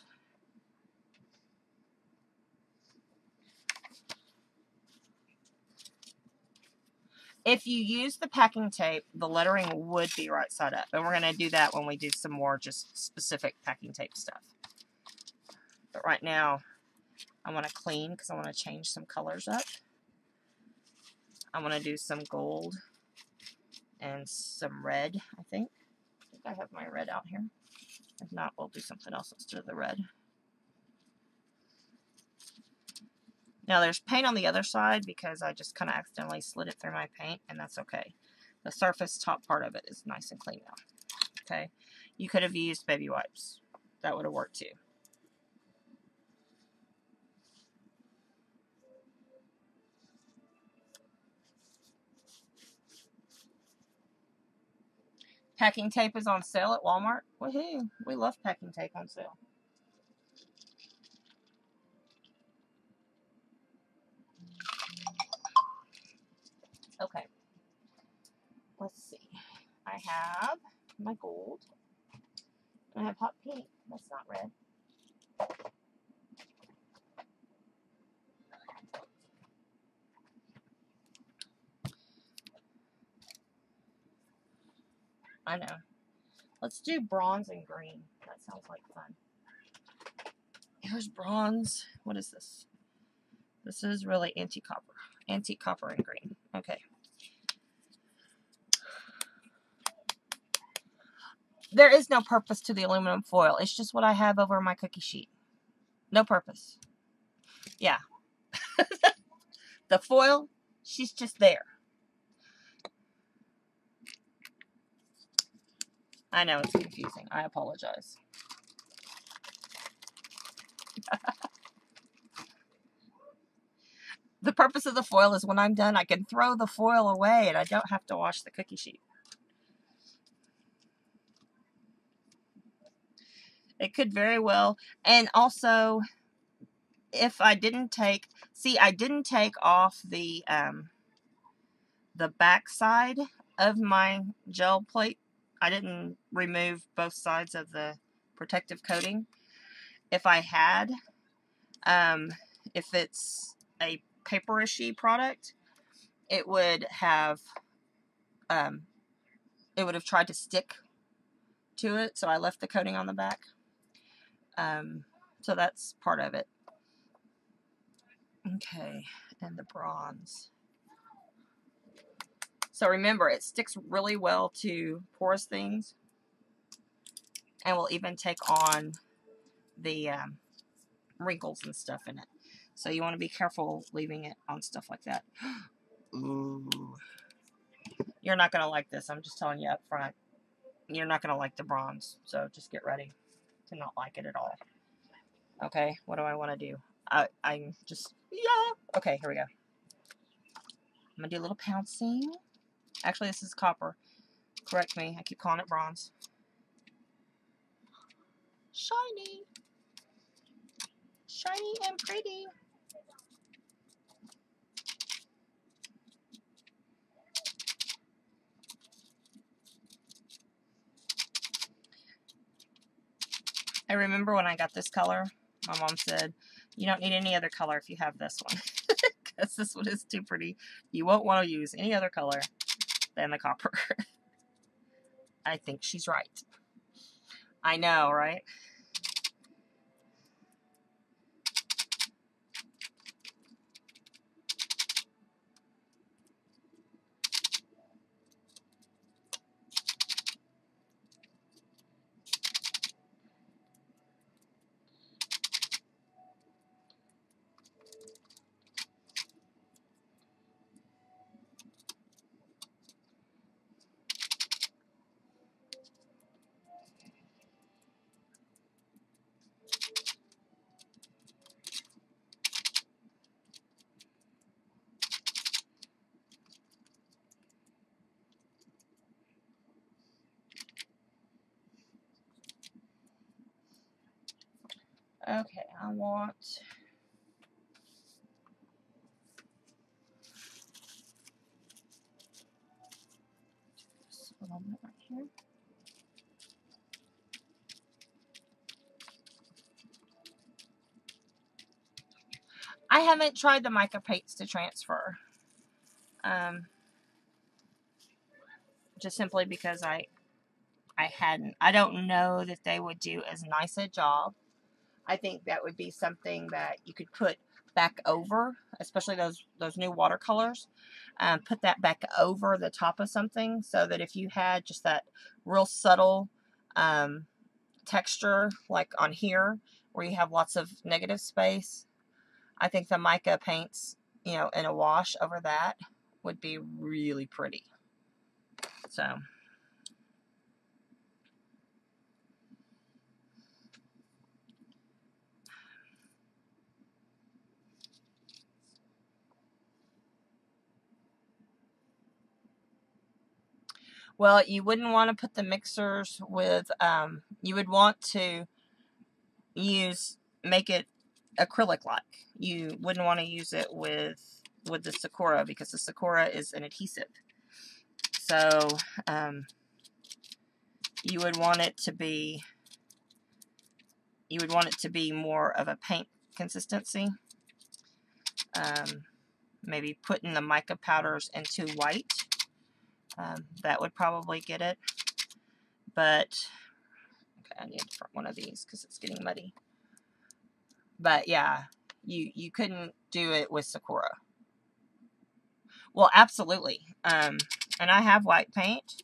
If you use the packing tape, the lettering would be right side up. And we're going to do that when we do some more just specific packing tape stuff. But right now, I want to clean because I want to change some colors up. I want to do some gold and some red, I think. I have my red out here. If not, we'll do something else instead of the red. Now there's paint on the other side because I just kind of accidentally slid it through my paint, and that's okay. The surface top part of it is nice and clean now. Okay, you could have used baby wipes. That would have worked too. Packing tape is on sale at Walmart. Woohoo! We love packing tape on sale. Okay. Let's see. I have my gold. I have hot pink. That's not red. I know. Let's do bronze and green. That sounds like fun. Here's bronze. What is this? This is really antique copper. Antique copper and green. Okay. There is no purpose to the aluminum foil. It's just what I have over my cookie sheet. No purpose. Yeah. The foil, she's just there. I know it's confusing. I apologize. The purpose of the foil is when I'm done, I can throw the foil away and I don't have to wash the cookie sheet. It could very well. And also, if I didn't take, see, I didn't take off the back side of my gel plate. I didn't remove both sides of the protective coating. If I had, if it's a paperishy product, it would have tried to stick to it, so I left the coating on the back. So that's part of it. Okay, and the bronze. So remember, it sticks really well to porous things, and will even take on the wrinkles and stuff in it. So you want to be careful leaving it on stuff like that. Ooh. You're not going to like this. I'm just telling you up front. You're not going to like the bronze. So just get ready to not like it at all. Okay, what do I want to do? I'm just, yeah. Okay, here we go. I'm going to do a little pouncing. Actually, this is copper. Correct me. I keep calling it bronze. Shiny. Shiny and pretty. I remember when I got this color, my mom said, you don't need any other color if you have this one. Because this one is too pretty. You won't want to use any other color than the copper. I think she's right. I know, right? Okay, I want just a little bit right here. I haven't tried the mica paints to transfer. Just simply because I hadn't. I don't know that they would do as nice a job. I think that would be something that you could put back over, especially those new watercolors. Put that back over the top of something so that if you had just that real subtle texture, like on here, where you have lots of negative space, I think the mica paints, in a wash over that would be really pretty. So. Well, you wouldn't want to put the mixers with, you would want to make it acrylic-like. You wouldn't want to use it with the Sakura, because the Sakura is an adhesive. So, you would want it to be more of a paint consistency. Maybe putting the mica powders into white. That would probably get it. But, okay, I need a different one of these because it's getting muddy. But yeah, you couldn't do it with Sakura. Well, absolutely. And I have white paint,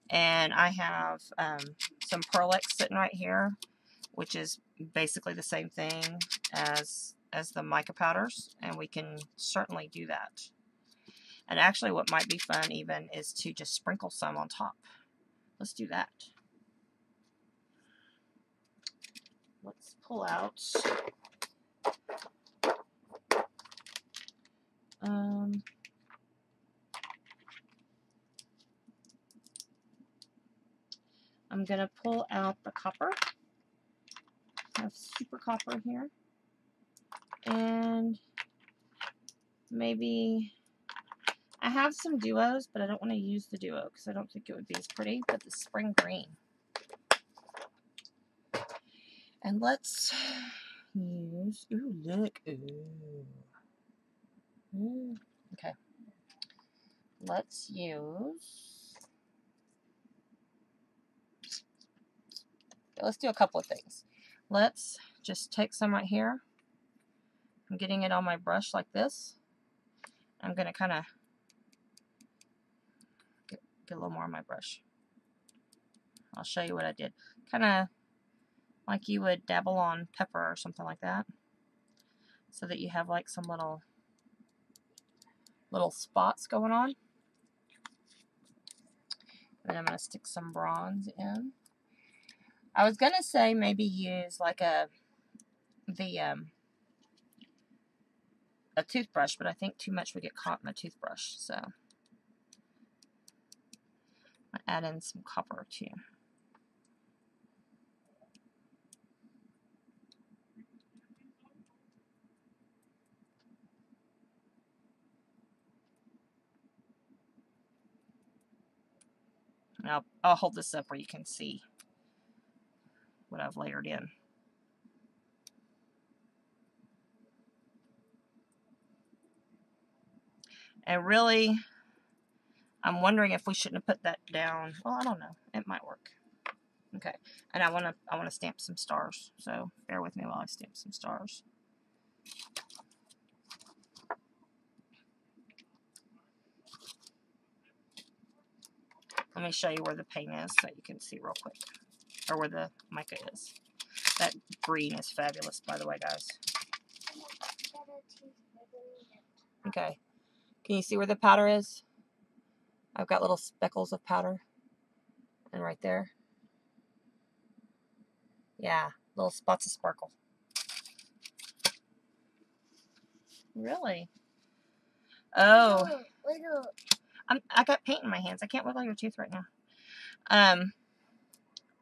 and I have some Pearlix sitting right here, which is basically the same thing as the mica powders, and we can certainly do that. And actually, what might be fun even is to just sprinkle some on top. Let's do that. Let's pull out I'm going to pull out the copper. I have super copper here. And maybe I have some duos, but I don't want to use the duo because I don't think it would be as pretty, but the spring green. And let's use, ooh, look, ooh. Okay. Let's use, let's do a couple of things. Let's just take some right here. I'm getting it on my brush like this. I'm going to kind of get a little more on my brush. I'll show you what I did. Kind of like you would dabble on pepper or something like that. So that you have like some little spots going on. And I'm going to stick some bronze in. I was going to say maybe use like a toothbrush, but I think too much would get caught in my toothbrush. So I add in some copper too. And I'll hold this up where you can see what I've layered in. And really, I'm wondering if we shouldn't have put that down. Well, I don't know. It might work. Okay. And I want to stamp some stars. So bear with me while I stamp some stars. Let me show you where the paint is so you can see real quick. Or where the mica is. That green is fabulous, by the way, guys. Okay. Can you see where the powder is? I've got little speckles of powder. And right there. Yeah, little spots of sparkle. Really? Oh. I got paint in my hands. I can't wiggle your tooth right now.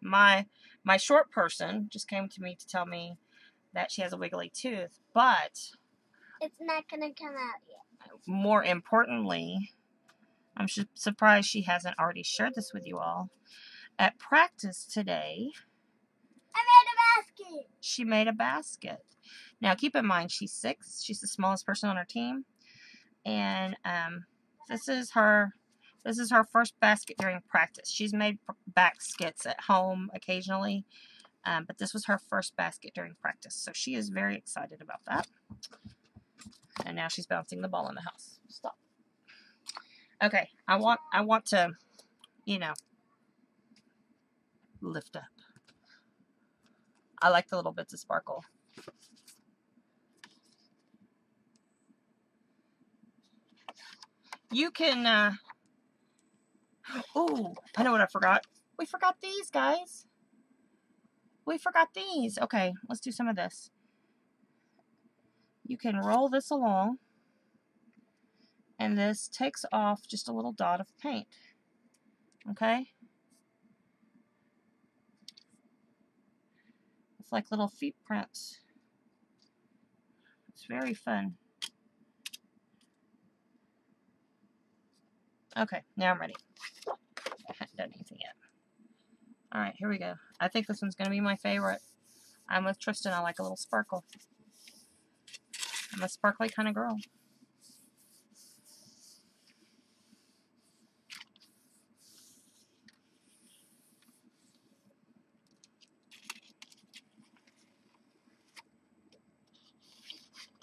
My short person just came to me to tell me that she has a wiggly tooth, but it's not going to come out yet. More importantly, I'm surprised she hasn't already shared this with you all. At practice today, I made a basket. She made a basket. Now, keep in mind, she's 6. She's the smallest person on our team, and this is her first basket during practice. She's made baskets at home occasionally, but this was her first basket during practice, so she is very excited about that. And now she's bouncing the ball in the house. Stop. Okay, I want to, lift up. I like the little bits of sparkle. You can, oh, I know what I forgot. We forgot these, guys. We forgot these. Okay, let's do some of this. You can roll this along, and this takes off just a little dot of paint. Okay? It's like little feet prints. It's very fun. Okay, now I'm ready. I haven't done anything yet. Alright, here we go. I think this one's going to be my favorite. I'm with Tristan. I like a little sparkle. I'm a sparkly kind of girl.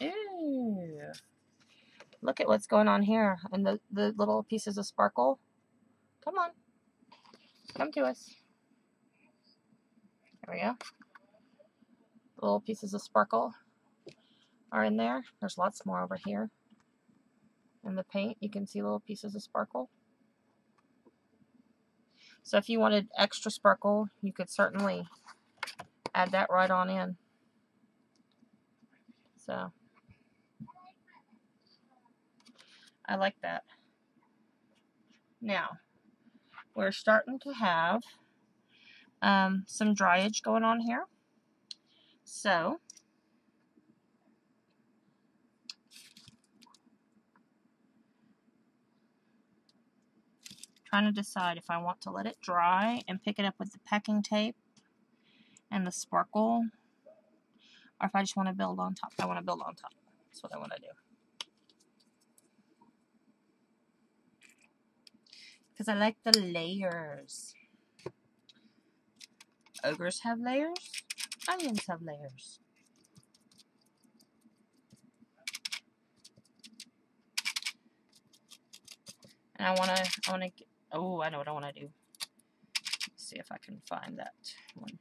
Ooh. Look at what's going on here. And the little pieces of sparkle. Come on. Come to us. There we go. The little pieces of sparkle are in there. There's lots more over here. In the paint, you can see little pieces of sparkle. So if you wanted extra sparkle, you could certainly add that right on in. So I like that. Now, we're starting to have some dryage going on here. So trying to decide if I want to let it dry and pick it up with the packing tape and the sparkle, or if I just want to build on top. I want to build on top. That's what I want to do. Because I like the layers. Ogres have layers. Onions have layers. And I want to, oh, I know what I want to do. Let's see if I can find that one.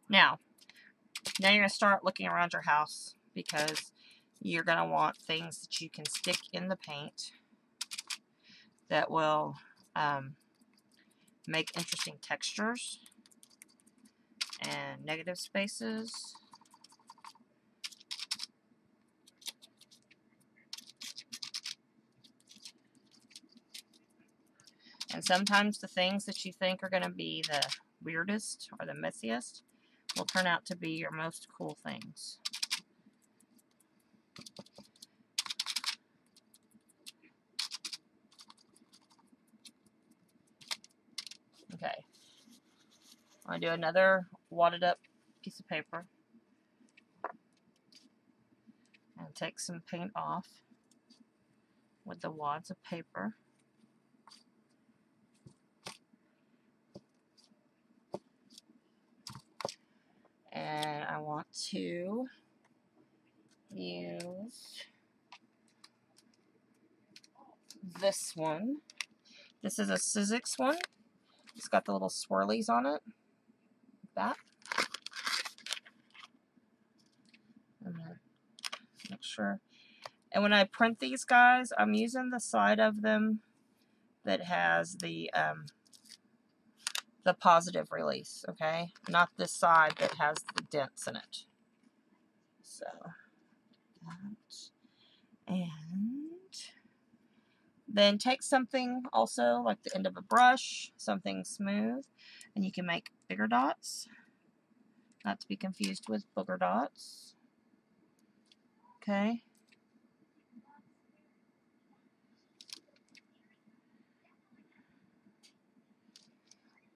Now you're going to start looking around your house because you're going to want things that you can stick in the paint that will make interesting textures and negative spaces. And sometimes the things that you think are going to be the weirdest or the messiest will turn out to be your most cool things. Okay. I'm going to do another wadded up piece of paper. And take some paint off with the wads of paper. And I want to use this one. This is a Sizzix one. It's got the little swirlies on it. Like that. I'm going to make sure. And when I print these guys, I'm using the side of them that has the positive release, okay? Not this side that has the dents in it. So, that. And then take something also like the end of a brush, something smooth, and you can make bigger dots. Not to be confused with booger dots. Okay?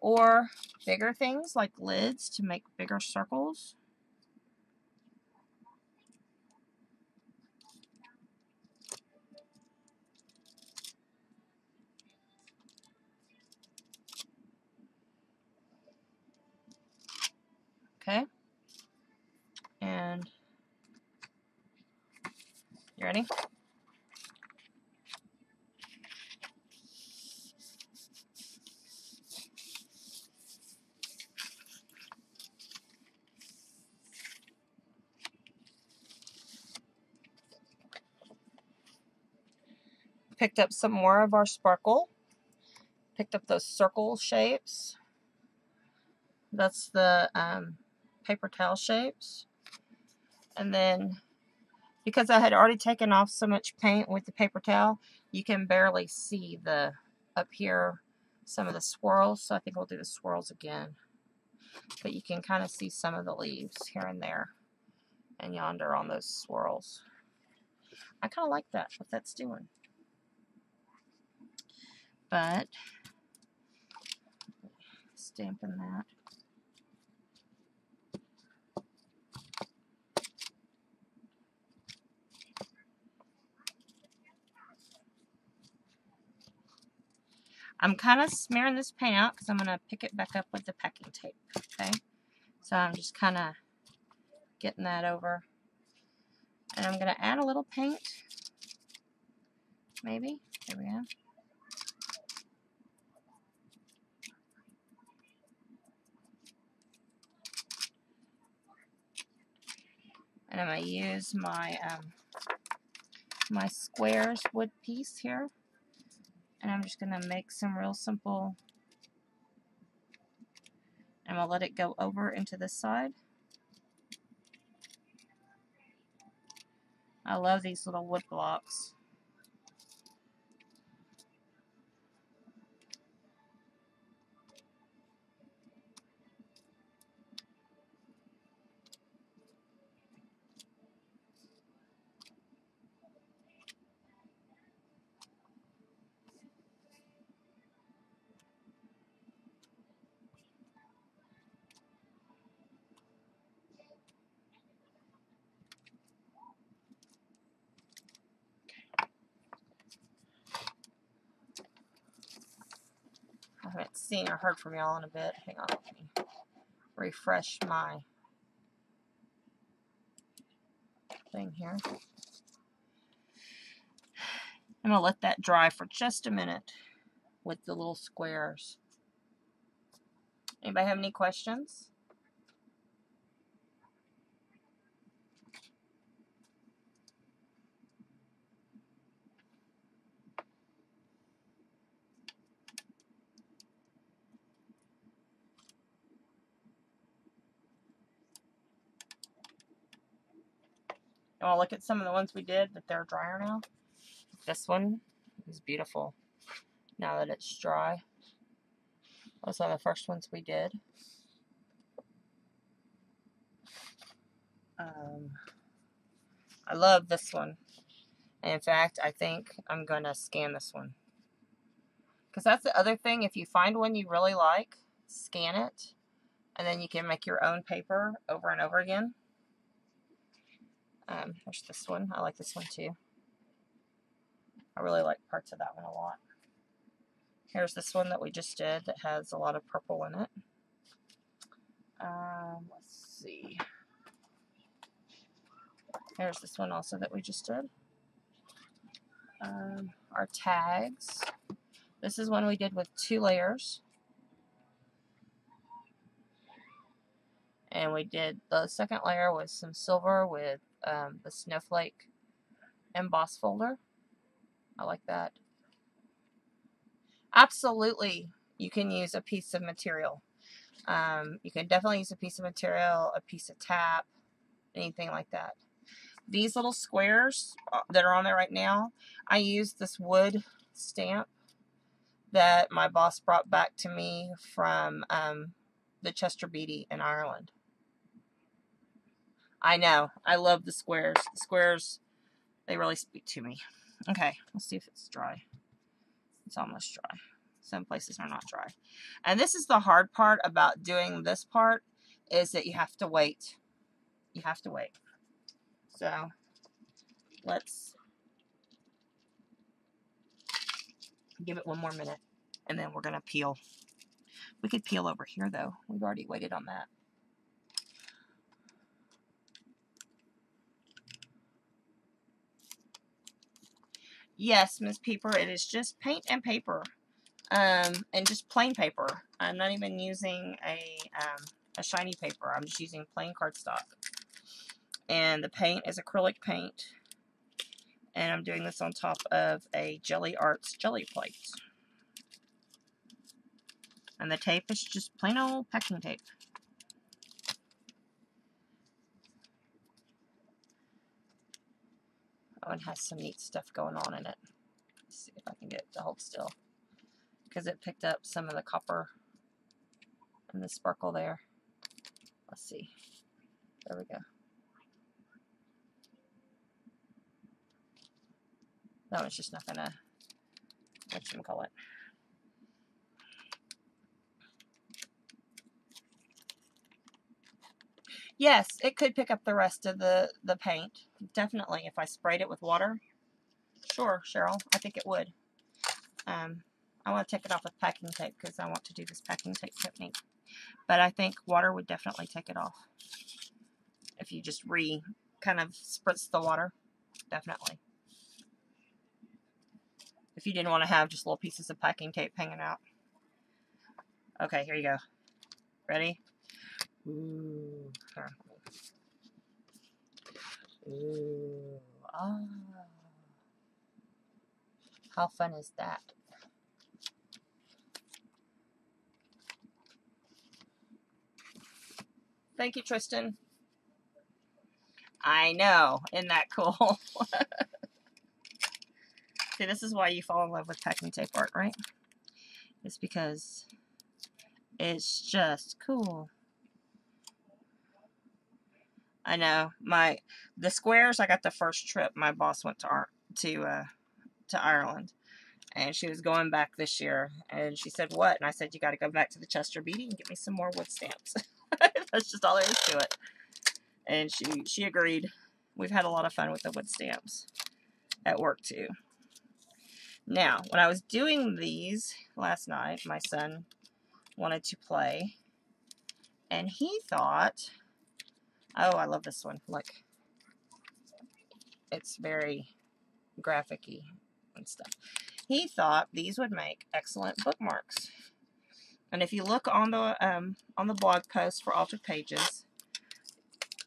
Or bigger things like lids to make bigger circles. Okay? And you ready? Picked up some more of our sparkle. Picked up those circle shapes. That's the paper towel shapes. And then because I had already taken off so much paint with the paper towel, you can barely see the, up here, some of the swirls. So I think we'll do the swirls again. But you can kind of see some of the leaves here and there and yonder on those swirls. I kind of like that, what that's doing. But, stamping that. I'm kind of smearing this paint out because I'm going to pick it back up with the packing tape, okay? So I'm just kind of getting that over. And I'm going to add a little paint, maybe. There we go. And I'm going to use my my squares wood piece here. And I'm just going to make some real simple. I'm going to let it go over into this side. I love these little wood blocks. I haven't seen or heard from y'all in a bit. Hang on, let me refresh my thing here. I'm going to let that dry for just a minute with the little squares. Anybody have any questions? You want to look at some of the ones we did that they're drier now? This one is beautiful now that it's dry. That was one of the first ones we did. I love this one. And in fact, I think I'm going to scan this one. Because that's the other thing. If you find one you really like, scan it. And then you can make your own paper over and over again. There's this one. I like this one too. I really like parts of that one a lot. Here's this one that we just did that has a lot of purple in it. Let's see. Here's this one also that we just did. Our tags. This is one we did with 2 layers. And we did the second layer with some silver with the snowflake emboss folder. I like that. Absolutely, you can use a piece of material. You can definitely use a piece of material, a piece of tap, anything like that. These little squares that are on there right now, I used this wood stamp that my boss brought back to me from the Chester Beatty in Ireland. I know. I love the squares. The squares, they really speak to me. Okay, let's see if it's dry. It's almost dry. Some places are not dry. And this is the hard part about doing this part, is that you have to wait. You have to wait. So, let's give it one more minute, and then we're going to peel. We could peel over here, though. We've already waited on that. Yes, Miss Peeper, it is just paint and paper, and just plain paper. I'm not even using a shiny paper. I'm just using plain cardstock. And the paint is acrylic paint. And I'm doing this on top of a Gelli Arts jelly plate. And the tape is just plain old packing tape. That one has some neat stuff going on in it. Let's see if I can get it to hold still. Because it picked up some of the copper and the sparkle there. Let's see. There we go. That one's just not gonna, whatchamacallit. Yes, it could pick up the rest of the paint. Definitely, if I sprayed it with water. Sure, Cheryl, I think it would. I want to take it off with packing tape because I want to do this packing tape technique. But I think water would definitely take it off. If you just kind of spritz the water, definitely. If you didn't want to have just little pieces of packing tape hanging out. Okay, here you go. Ready? Ooh. Ooh. Oh. How fun is that? Thank you, Tristan. I know. Isn't that cool? See, this is why you fall in love with packing tape art, right? It's because it's just cool. I know. The squares, I got the first trip. My boss went to Ireland, and she was going back this year, and she said, what? And I said, you got to go back to the Chester Beatty and get me some more wood stamps. That's just all there is to it. And she agreed. We've had a lot of fun with the wood stamps at work too. Now, when I was doing these last night, my son wanted to play, and he thought, oh, I love this one. Look, it's very graphic-y and stuff. He thought these would make excellent bookmarks. And if you look on the blog post for Altered Pages,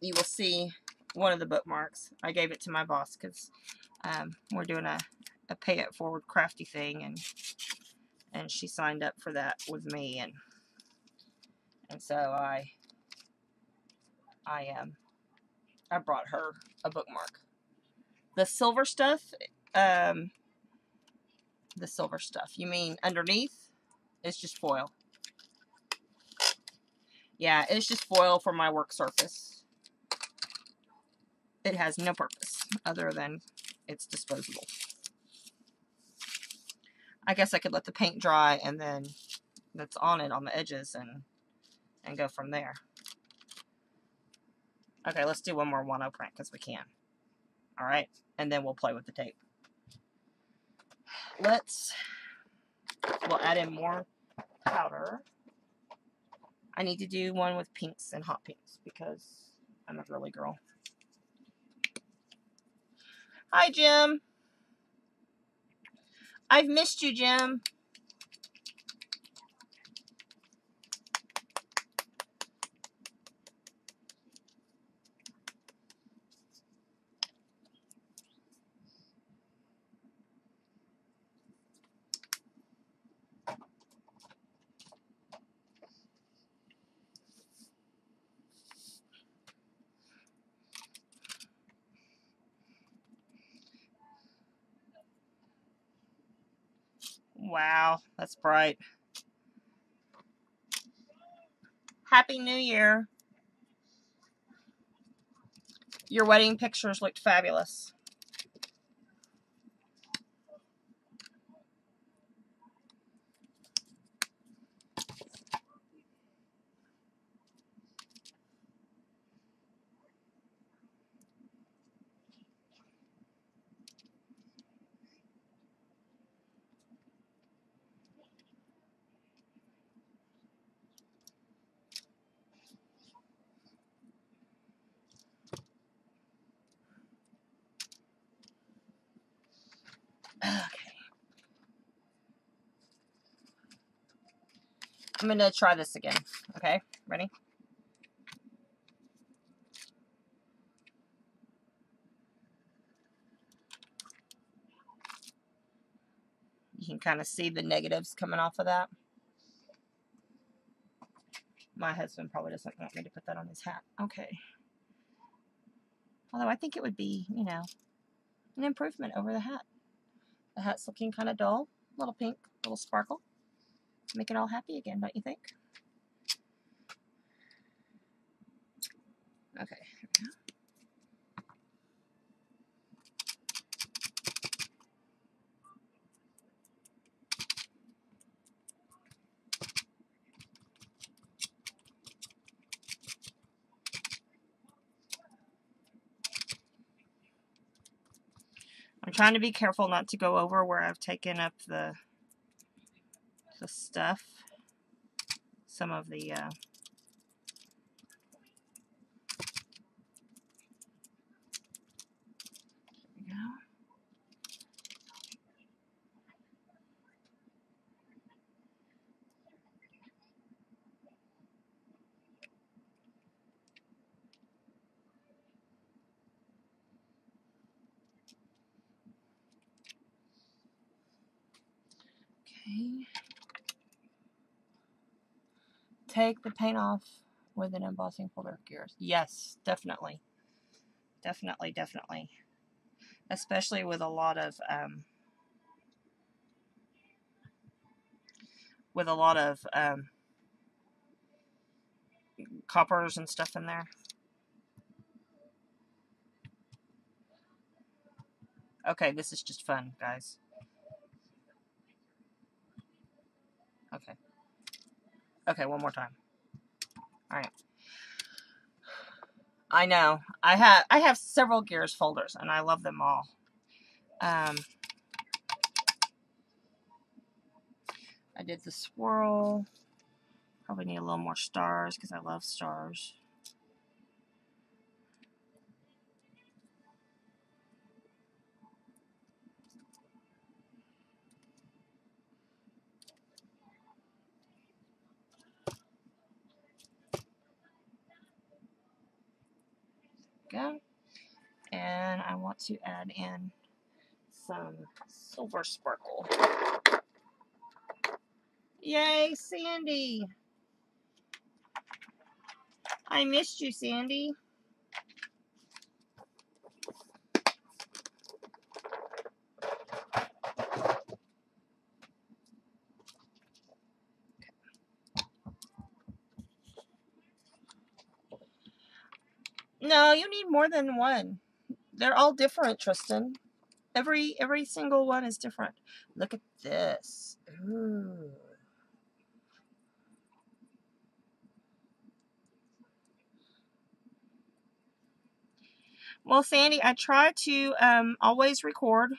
you will see one of the bookmarks. I gave it to my boss because we're doing a pay it forward crafty thing, and she signed up for that with me, and so I brought her a bookmark. The silver stuff, you mean underneath? It's just foil. Yeah, it's just foil for my work surface. It has no purpose other than it's disposable. I guess I could let the paint dry and then that's on it on the edges and go from there. Okay, let's do one more 1-0 print because we can. Alright, and then we'll play with the tape. We'll add in more powder. I need to do one with pinks and hot pinks because I'm a girly girl. Hi, Jim. I've missed you, Jim. Wow, that's bright. Happy New Year. Your wedding pictures looked fabulous. Okay. I'm going to try this again. Okay, ready? You can kind of see the negatives coming off of that. My husband probably doesn't want me to put that on his hat. Okay. Although I think it would be, you know, an improvement over the hat. The hat's looking kind of dull, a little pink, a little sparkle. Make it all happy again, don't you think? Okay, here we go. I'm trying to be careful not to go over where I've taken up the stuff. Some of the there we go. Okay. Take the paint off with an embossing folder gears. Yes, definitely. Definitely, definitely. Especially with a lot of coppers and stuff in there. Okay, this is just fun, guys. Okay. Okay, one more time. All right. I know. I have several gears folders, and I love them all. I did the swirl. Probably need a little more stars because I love stars. Go. And I want to add in some silver sparkle. Yay, Sandy! I missed you, Sandy. No, you need more than one. They're all different, Tristan. Every single one is different. Look at this. Ooh. Well, Sandy, I try to always record,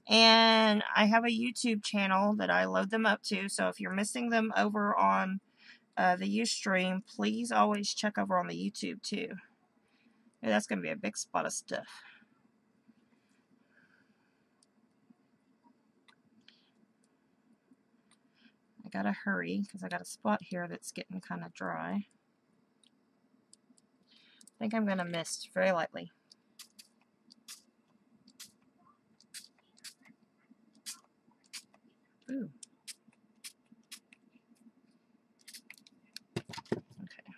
and I have a YouTube channel that I load them up to. So if you're missing them over on the Ustream, please always check over on the YouTube too. Yeah, that's going to be a big spot of stuff. I gotta hurry because I got a spot here that's getting kind of dry. I think I'm going to mist very lightly. Ooh. Okay.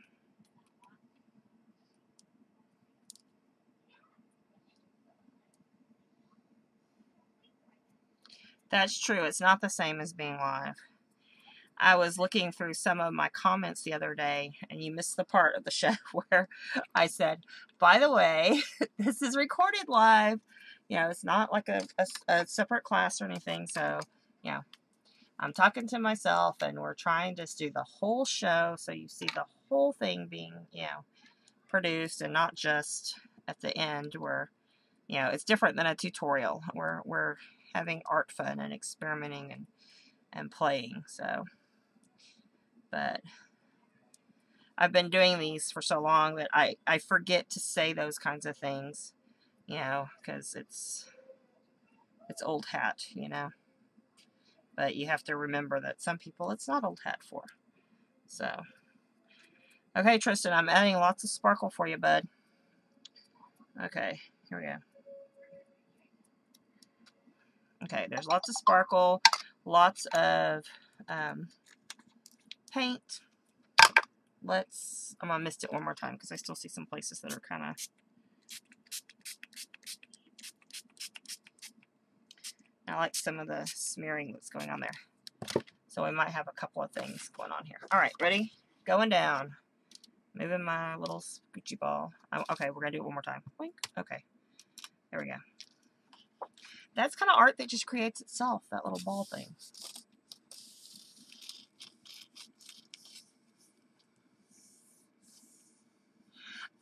That's true. It's not the same as being live. I was looking through some of my comments the other day, and you missed the part of the show where I said, by the way, this is recorded live. You know, it's not like a separate class or anything. So, you know, I'm talking to myself, and we're trying to do the whole show so you see the whole thing being, you know, produced, and not just at the end where, you know, it's different than a tutorial. We're having art fun and experimenting and playing. So, but I've been doing these for so long that I forget to say those kinds of things, you know, because it's old hat, you know. But you have to remember that some people it's not old hat for. So, okay, Tristan, I'm adding lots of sparkle for you, bud. Okay, here we go. Okay, there's lots of sparkle, lots of paint. I'm gonna mist it one more time because I still see some places that are kind of. I like some of the smearing that's going on there. So we might have a couple of things going on here. All right, ready? Going down. Moving my little squishy ball. Oh, okay, we're going to do it one more time. Boink. Okay, there we go. That's kind of art that just creates itself, that little ball thing.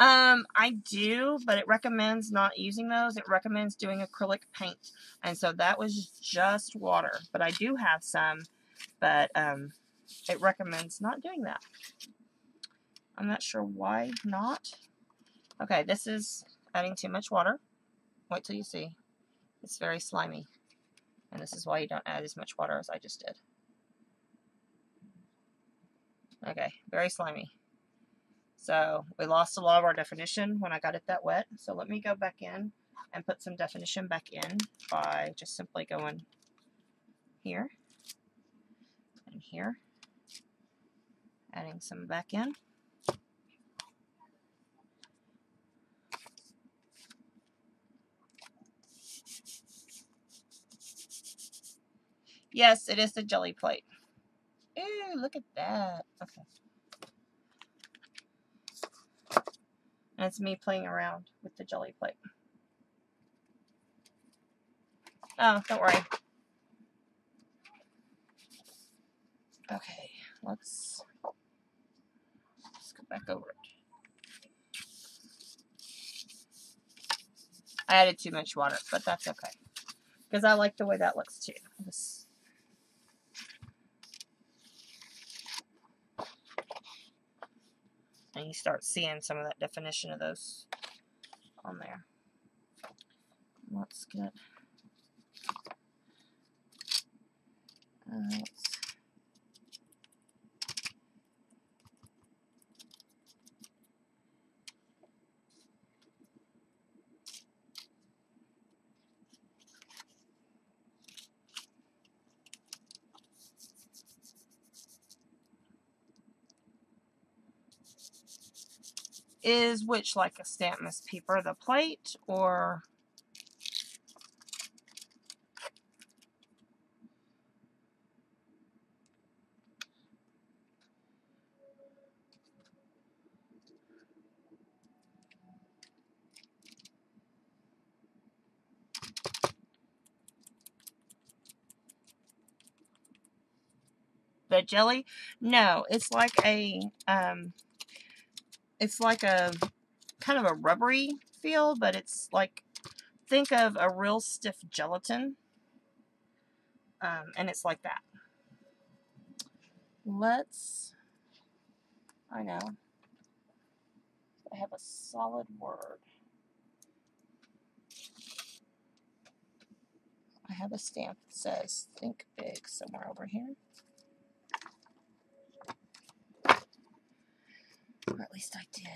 I do, but it recommends not using those. It recommends doing acrylic paint. And so that was just water. But I do have some, but it recommends not doing that. I'm not sure why not. Okay, this is adding too much water. Wait till you see. It's very slimy. And this is why you don't add as much water as I just did. Okay, very slimy. So we lost a lot of our definition when I got it that wet. So let me go back in and put some definition back in by just simply going here and here, adding some back in. Yes, it is the jelly plate. Ooh, look at that. Okay. And it's me playing around with the jelly plate. Oh, don't worry. Okay, let's go back over it. I added too much water, but that's okay. Because I like the way that looks too. And you start seeing some of that definition of those on there. Let's get is which like a stamp Miss Peeper, the plate or the jelly? No, it's like a kind of a rubbery feel, but it's like, think of a real stiff gelatin. And it's like that. I know. I have a solid word. I have a stamp that says think big somewhere over here. Or at least I did.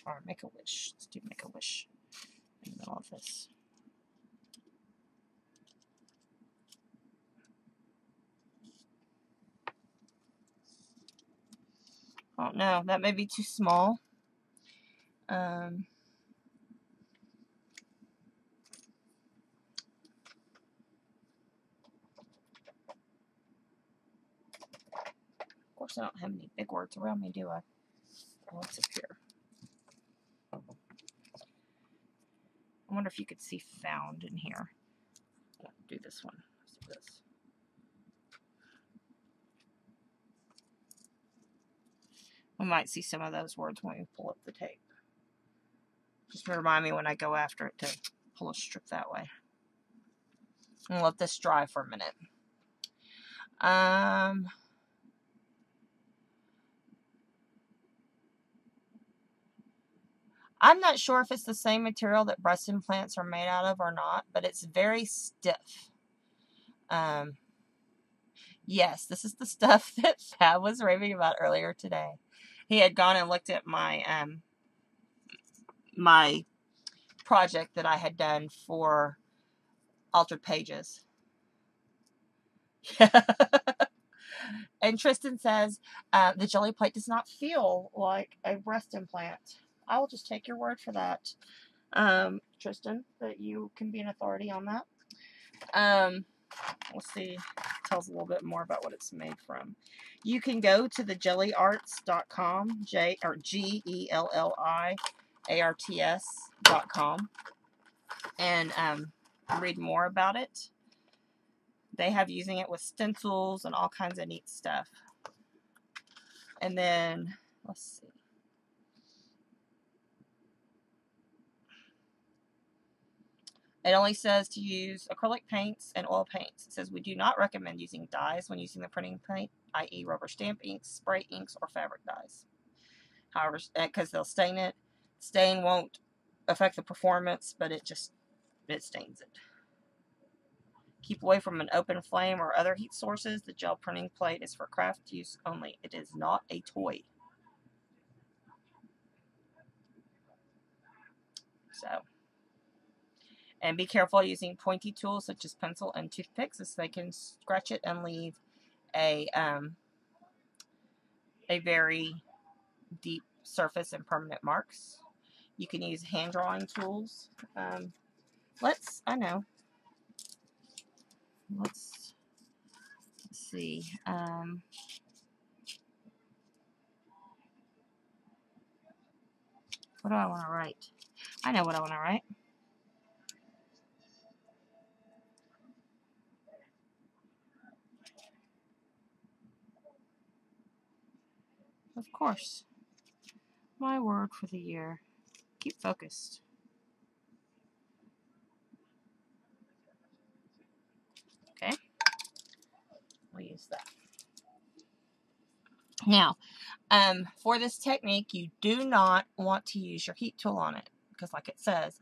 Or make a wish. Let's do make a wish in the middle of this. Oh no, that may be too small. Of course, I don't have any big words around me, do I? What's up here? I wonder if you could see found in here. I'll do this one. Let's do this. We might see some of those words when we pull up the tape. Just remind me when I go after it to pull a strip that way. And let this dry for a minute. I'm not sure if it's the same material that breast implants are made out of or not, but it's very stiff. Yes, this is the stuff that Fab was raving about earlier today. He had gone and looked at my my project that I had done for Altered Pages. And Tristan says, the jelly plate does not feel like a breast implant. I will just take your word for that, Tristan, that you can be an authority on that. Let's see. It tells a little bit more about what it's made from. You can go to the gelliarts.com, GELLIARTS.com, and read more about it. They have using it with stencils and all kinds of neat stuff. And then, let's see. It only says to use acrylic paints and oil paints. It says we do not recommend using dyes when using the printing paint, i.e. rubber stamp inks, spray inks, or fabric dyes. However, because they'll stain it. Stain won't affect the performance, but it stains it. Keep away from an open flame or other heat sources. The gel printing plate is for craft use only. It is not a toy. So, and be careful using pointy tools such as pencil and toothpicks, as they can scratch it and leave a very deep surface and permanent marks. You can use hand drawing tools. Let's see. What do I want to write? I know what I want to write. Of course. My word for the year. Keep focused. Okay. We'll use that. Now, for this technique, you do not want to use your heat tool on it, because like it says,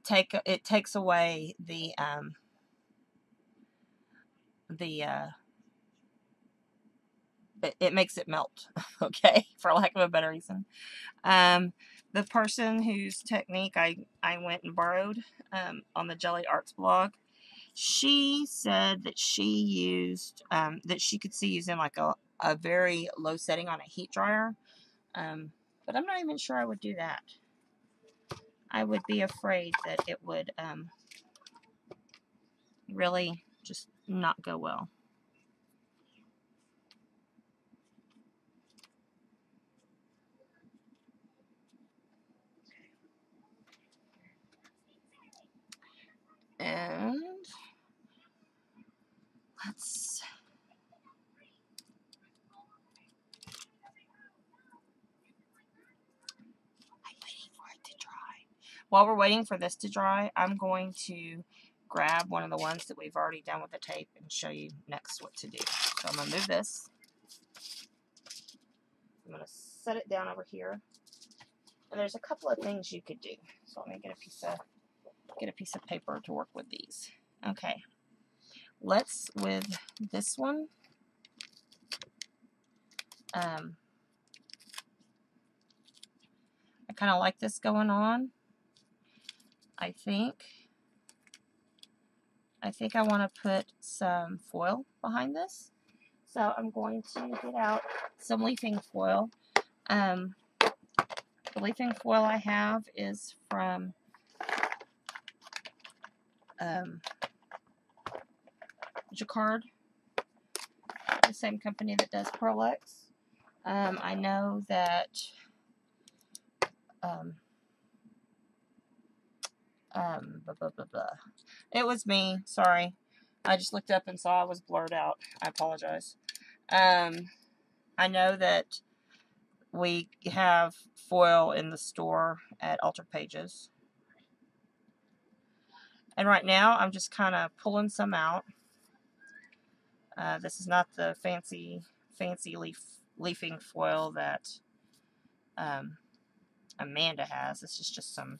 it takes away it makes it melt, okay, for lack of a better reason. The person whose technique I went and borrowed on the Gelli Arts blog, she said that she used, that she could see using like a very low setting on a heat dryer, but I'm not even sure I would do that. I would be afraid that it would really just not go well. And let's, I'm waiting for it to dry. While we're waiting for this to dry, I'm going to grab one of the ones that we've already done with the tape and show you next what to do. So I'm going to move this. I'm going to set it down over here. And there's a couple of things you could do. So let me get a piece of paper to work with these. Okay. Let's, with this one, I kind of like this going on. I think I want to put some foil behind this. So I'm going to get out some leafing foil. The leafing foil I have is from Jacquard, the same company that does Pearl-Ex. I know that it was me. Sorry. I just looked up and saw I was blurred out. I apologize. I know that we have foil in the store at Altered Pages. And right now, I'm just kind of pulling some out. This is not the fancy leafing foil that Amanda has. This is just some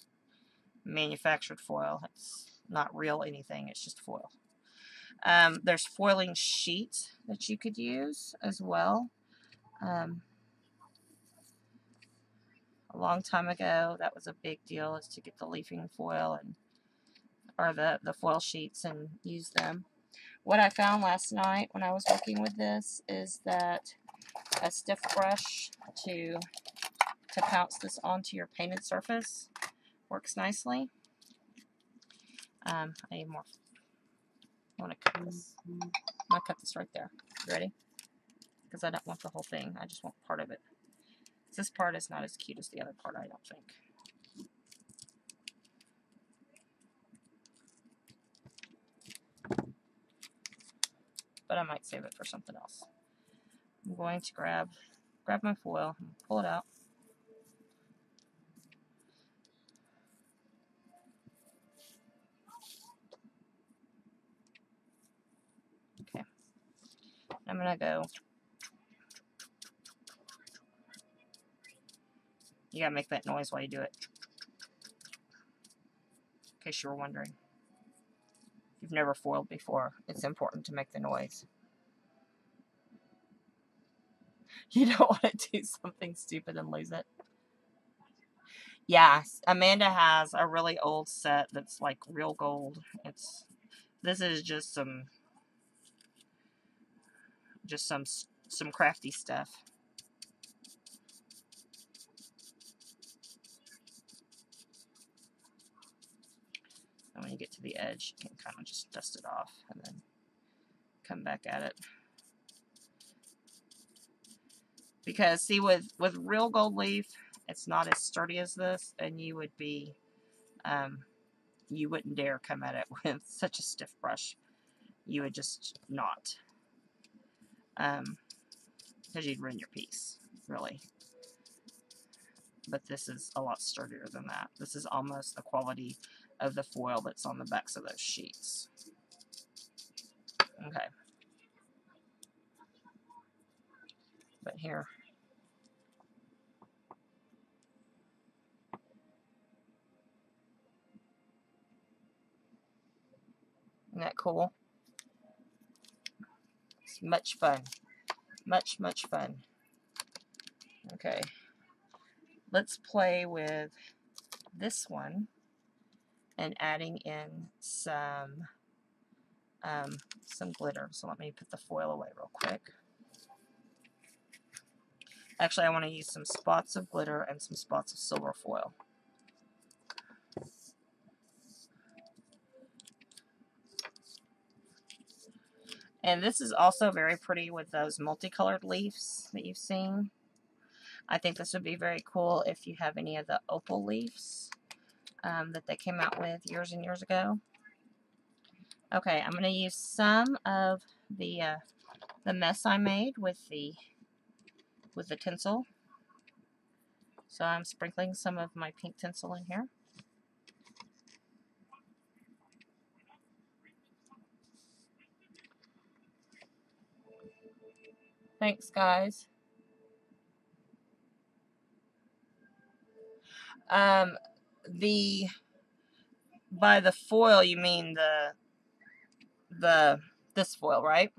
manufactured foil. It's not real anything. It's just foil. There's foiling sheet that you could use as well. A long time ago, that was a big deal, is to get the leafing foil and or the foil sheets and use them. What I found last night when I was working with this is that a stiff brush to pounce this onto your painted surface works nicely. I need more. I want to cut this. I'm going to cut this right there. You ready? Because I don't want the whole thing. I just want part of it. This part is not as cute as the other part, I don't think. But I might save it for something else. I'm going to grab my foil and pull it out. Okay. I'm going to go. You got to make that noise while you do it. In case you were wondering. If you've never foiled before, it's important to make the noise. You don't want to do something stupid and lose it. Yes, Amanda has a really old set that's like real gold. This is just some crafty stuff. And when you get to the edge, you can kind of just dust it off and then come back at it. Because see, with real gold leaf, it's not as sturdy as this, and you would be, you wouldn't dare come at it with such a stiff brush. You would just not, because you'd ruin your piece, really. But this is a lot sturdier than that. This is almost the quality of the foil that's on the backs of those sheets. Okay. But here. Isn't that cool? It's much fun. Much, much fun. Okay. Let's play with this one and adding in some glitter. So let me put the foil away real quick. Actually, I want to use some spots of glitter and some spots of silver foil. And this is also very pretty with those multicolored leaves that you've seen. I think this would be very cool if you have any of the opal leaves that they came out with years and years ago. Okay, I'm going to use some of the mess I made with the tinsel. So I'm sprinkling some of my pink tinsel in here. Thanks, guys. By the foil, you mean this foil, right?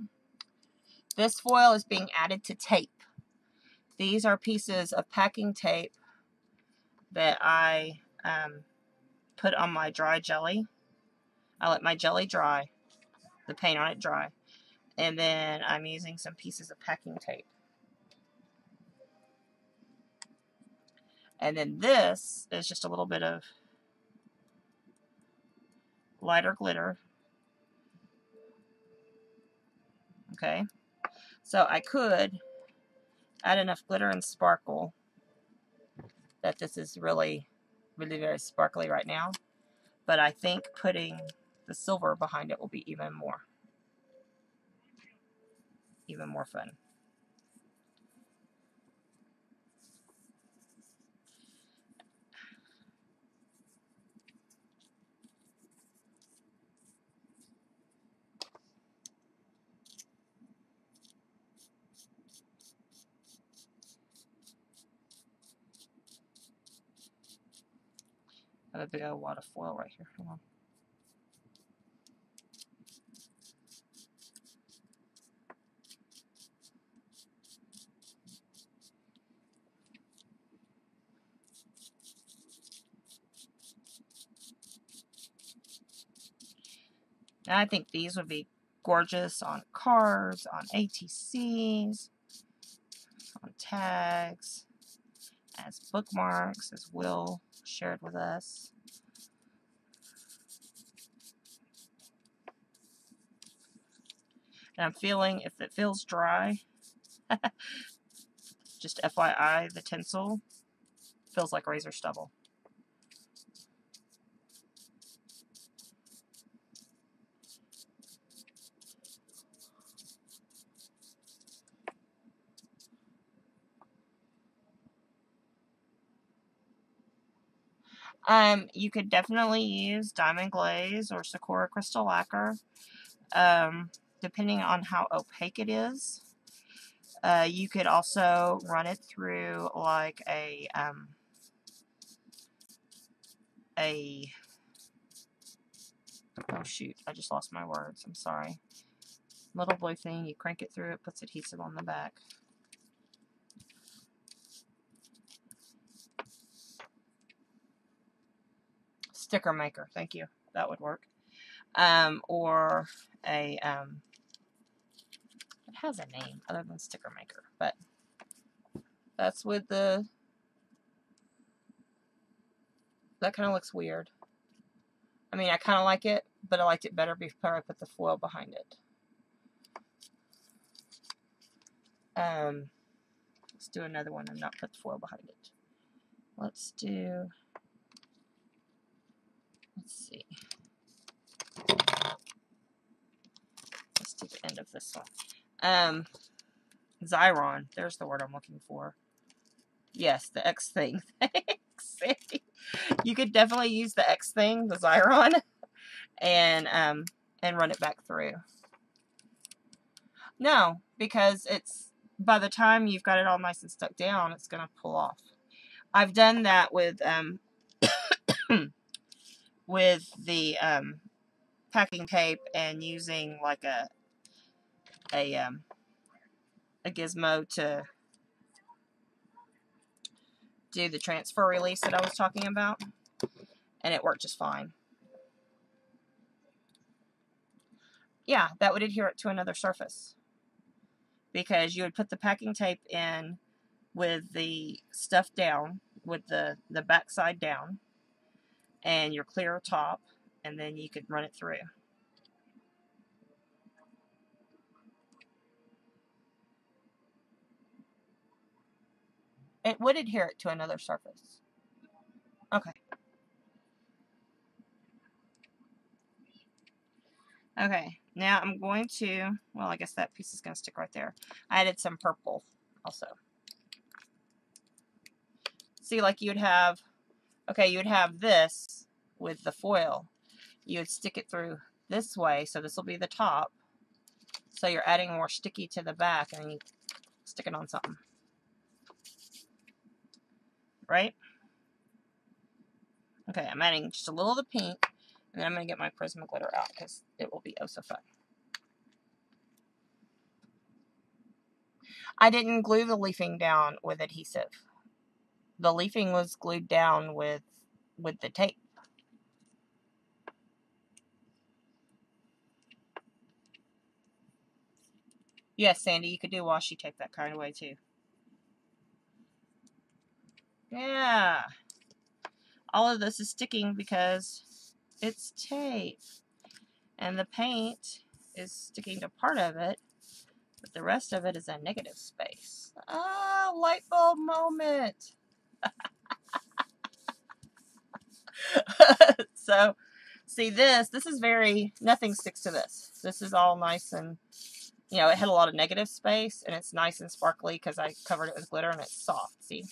This foil is being added to tape. These are pieces of packing tape that I put on my dry jelly. I let my jelly dry, the paint on it dry, and then I'm using some pieces of packing tape. And then this is just a little bit of lighter glitter. Okay, so I could add enough glitter and sparkle that this is really, really very sparkly right now. But I think putting the silver behind it will be even more fun. I have a big old wad of foil right here. Hold on. And I think these would be gorgeous on cards, on ATCs, on tags, as bookmarks, as Will shared with us. And I'm feeling, if it feels dry, just FYI, the tinsel feels like razor stubble. You could definitely use diamond glaze or Sakura crystal lacquer, depending on how opaque it is. You could also run it through like a oh shoot, I just lost my words. I'm sorry. Little blue thing, you crank it through, it puts adhesive on the back. Sticker maker, thank you. That would work. Or a it has a name other than sticker maker, but that's with the, that kind of looks weird. I mean, I kind of like it, but I liked it better before I put the foil behind it. Let's do another one and not put the foil behind it. Let's see. Let's do the end of this one. Xyron, there's the word I'm looking for. Yes, the X thing. You could definitely use the X thing, the Xyron, and run it back through. No, because it's, by the time you've got it all nice and stuck down, it's going to pull off. I've done that with with the packing tape and using like a gizmo to do the transfer release that I was talking about, and it worked just fine. Yeah, that would adhere it to another surface, because you would put the packing tape in with the stuff down, with the back side down, and your clear top, and then you could run it through. It would adhere it to another surface. Okay. Okay, now I'm going to, well, I guess that piece is going to stick right there. I added some purple also. See, like you would have, okay, you would have this with the foil. You would stick it through this way, so this will be the top. So you're adding more sticky to the back, and then you stick it on something. Right? Okay, I'm adding just a little of the pink, and then I'm going to get my Prisma glitter out, because it will be oh so fun. I didn't glue the leafing down with adhesive. The leafing was glued down with the tape. Yes, Sandy, you could do washi tape that kind of way too. Yeah. All of this is sticking because it's tape. And the paint is sticking to part of it, but the rest of it is a negative space. Ah, light bulb moment. So, see this is very, nothing sticks to this. This is all nice and, you know, it had a lot of negative space, and it's nice and sparkly because I covered it with glitter, and it's soft, see?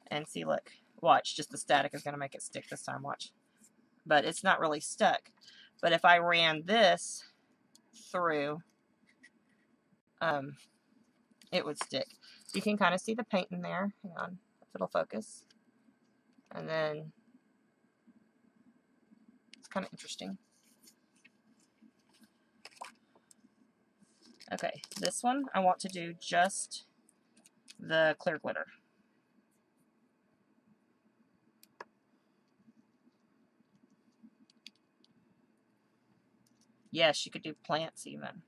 And see, look, watch, just the static is going to make it stick this time, watch. But it's not really stuck. But if I ran this through, it would stick. You can kind of see the paint in there. Hang on, if it'll focus. And then it's kind of interesting. Okay, this one I want to do just the clear glitter. Yes, you could do plants even.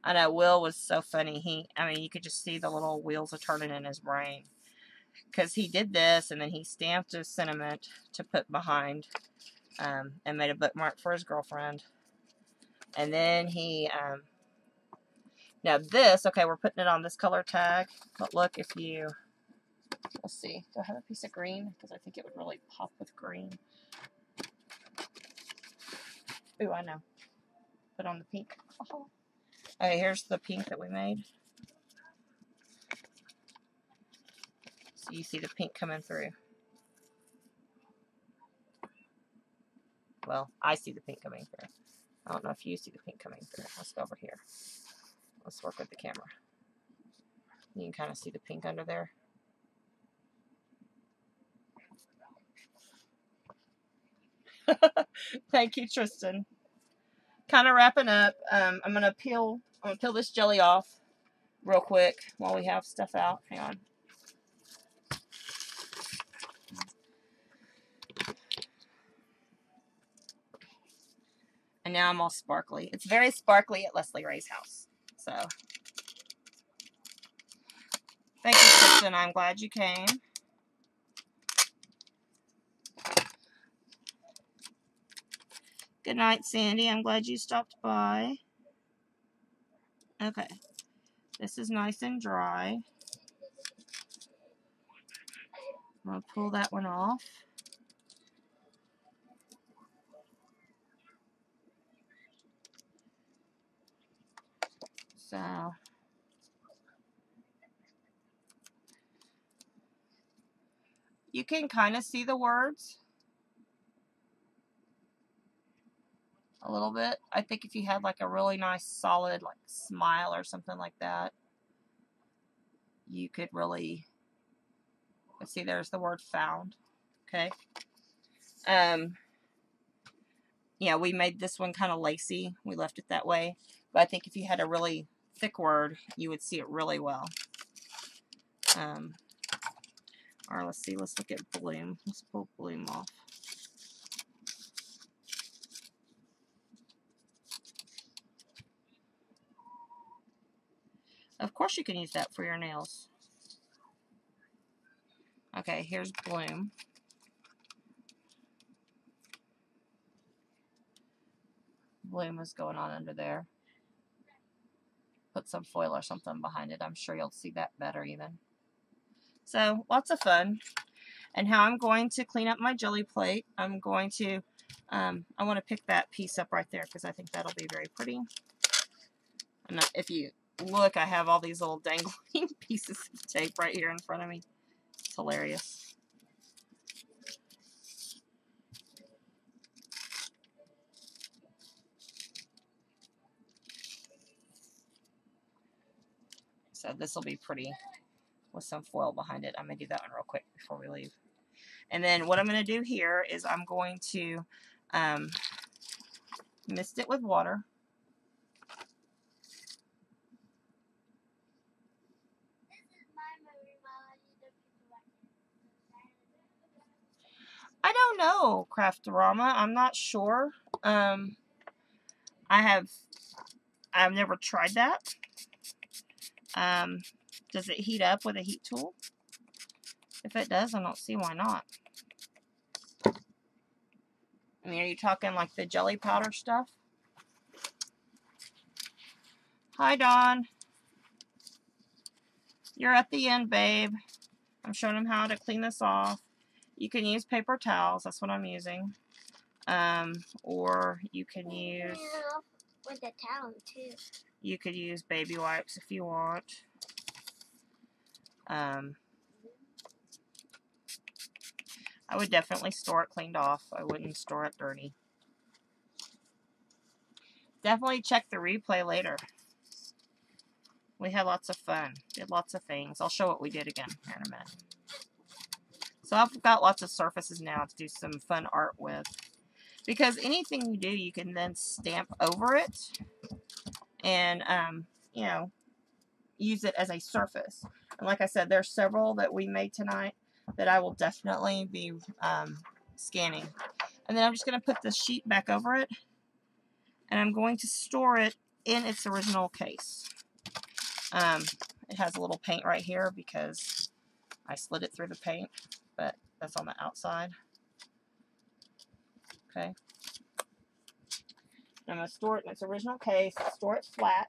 I know Will was so funny. I mean, you could just see the little wheels are turning in his brain. Because he did this, and then he stamped a sentiment to put behind, and made a bookmark for his girlfriend. And then he, now this, okay, we're putting it on this color tag. But look, if you, let's see, do I have a piece of green? Because I think it would really pop with green. Ooh, I know. Put on the pink. Oh. Okay, here's the pink that we made. So you see the pink coming through. Well, I see the pink coming through. I don't know if you see the pink coming through. Let's go over here. Let's work with the camera. You can kind of see the pink under there. Thank you, Tristan. Kind of wrapping up. I'm gonna peel this jelly off real quick while we have stuff out. Hang on. And now I'm all sparkly. It's very sparkly at Leslie Ray's house. So, thank you, Tristan. I'm glad you came. Good night, Sandy. I'm glad you stopped by. Okay. This is nice and dry. I'm going to pull that one off. So, you can kind of see the words a little bit. I think if you had like a really nice solid like smile or something like that, you could really, let's see, there's the word found. Okay. Yeah, we made this one kind of lacy. We left it that way. But I think if you had a really thick word, you would see it really well. Or let's see, let's look at bloom. Let's pull bloom off. Of course you can use that for your nails. Okay, here's bloom. Bloom is going on under there. Put some foil or something behind it. I'm sure you'll see that better even. So, lots of fun. And how I'm going to clean up my jelly plate, I'm going to, I want to pick that piece up right there because I think that'll be very pretty. And if you look, I have all these little dangling pieces of tape right here in front of me. It's hilarious. So this will be pretty with some foil behind it. I'm going to do that one real quick before we leave. And then what I'm going to do here is I'm going to mist it with water. I don't know, Craftorama. I'm not sure. I've never tried that. Does it heat up with a heat tool? If it does, I don't see why not. I mean, are you talking like the jelly powder stuff? Hi, Dawn. You're at the end, babe. I'm showing them how to clean this off. You can use paper towels. That's what I'm using. Or you can use... with the towel, too. You could use baby wipes if you want. I would definitely store it cleaned off. I wouldn't store it dirty. Definitely check the replay later. We had lots of fun. Did lots of things. I'll show what we did again here in a minute. So I've got lots of surfaces now to do some fun art with. Because anything you do, you can then stamp over it. And, you know, use it as a surface. And like I said, there's several that we made tonight that I will definitely be scanning. And then I'm just going to put the sheet back over it. and I'm going to store it in its original case. It has a little paint right here because I slid it through the paint, but that's on the outside. Okay. I'm going to store it in its original case, store it flat,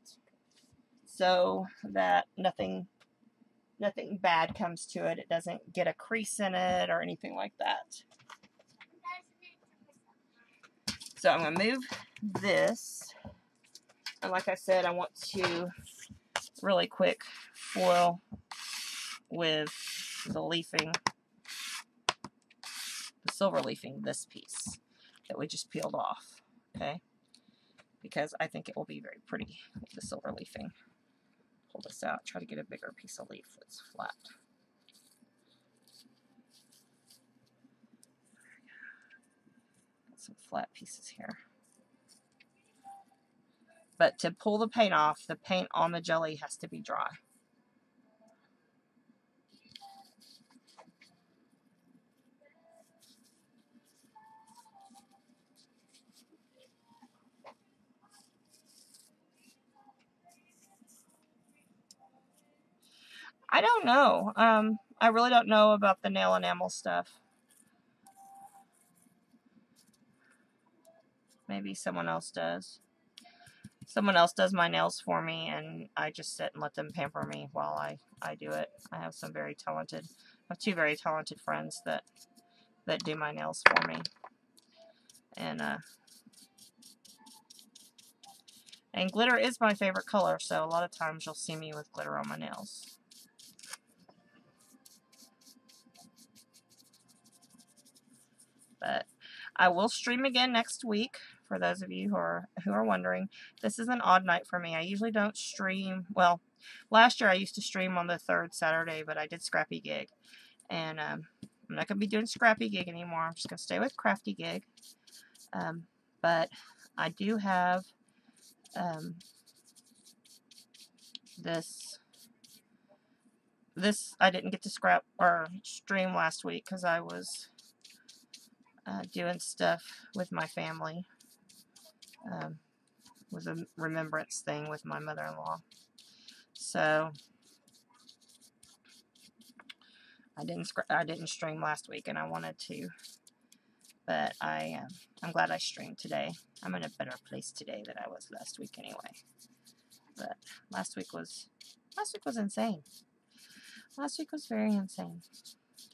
so that nothing bad comes to it. It doesn't get a crease in it or anything like that. So I'm going to move this. And like I said, I want to really quick foil with the leafing, the silver leafing, this piece that we just peeled off. Okay. Because I think it will be very pretty with the silver leafing. Pull this out, try to get a bigger piece of leaf that's flat. Got some flat pieces here. But to pull the paint off, the paint on the jelly has to be dry. I don't know. I really don't know about the nail enamel stuff. Maybe someone else does. Someone else does my nails for me, and I just sit and let them pamper me while I do it. I have some very talented, I have two very talented friends that do my nails for me. And glitter is my favorite color, so a lot of times you'll see me with glitter on my nails. But I will stream again next week. For those of you who are wondering, this is an odd night for me. I usually don't stream. Well, last year I used to stream on the third Saturday, but I did Scrappy Gig, and I'm not gonna be doing Scrappy Gig anymore. I'm just gonna stay with Crafty Gig. But I do have this I didn't get to scrap or stream last week because I was doing stuff with my family. Was a remembrance thing with my mother-in-law. So I didn't stream last week, and I wanted to, but I'm glad I streamed today. I'm in a better place today than I was last week anyway. But last week was insane. Last week was very insane.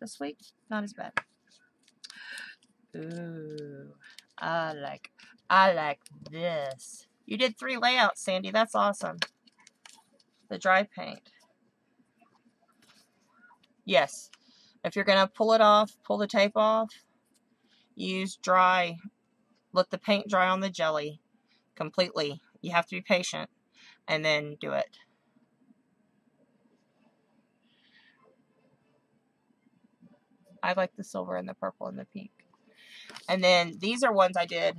This week, not as bad. Ooh, I like this. You did 3 layouts, Sandy. That's awesome. The dry paint. Yes. If you're going to pull it off, pull the tape off, use dry. Let the paint dry on the jelly completely. You have to be patient and then do it. I like the silver and the purple and the pink. And then these are ones I did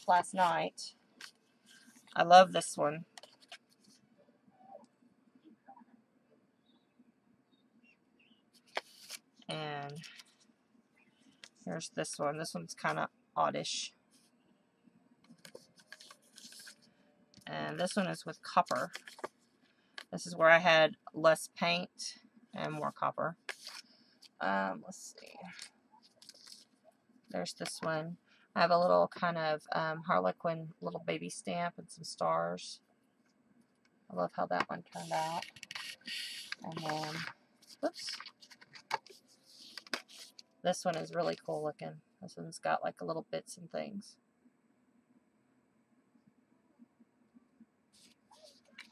last night. I love this one. And here's this one. This one's kind of oddish. And this one is with copper. This is where I had less paint and more copper. Let's see. There's this one. I have a little kind of Harlequin little baby stamp and some stars. I love how that one turned out. And then, whoops. This one is really cool looking. This one's got like little bits and things.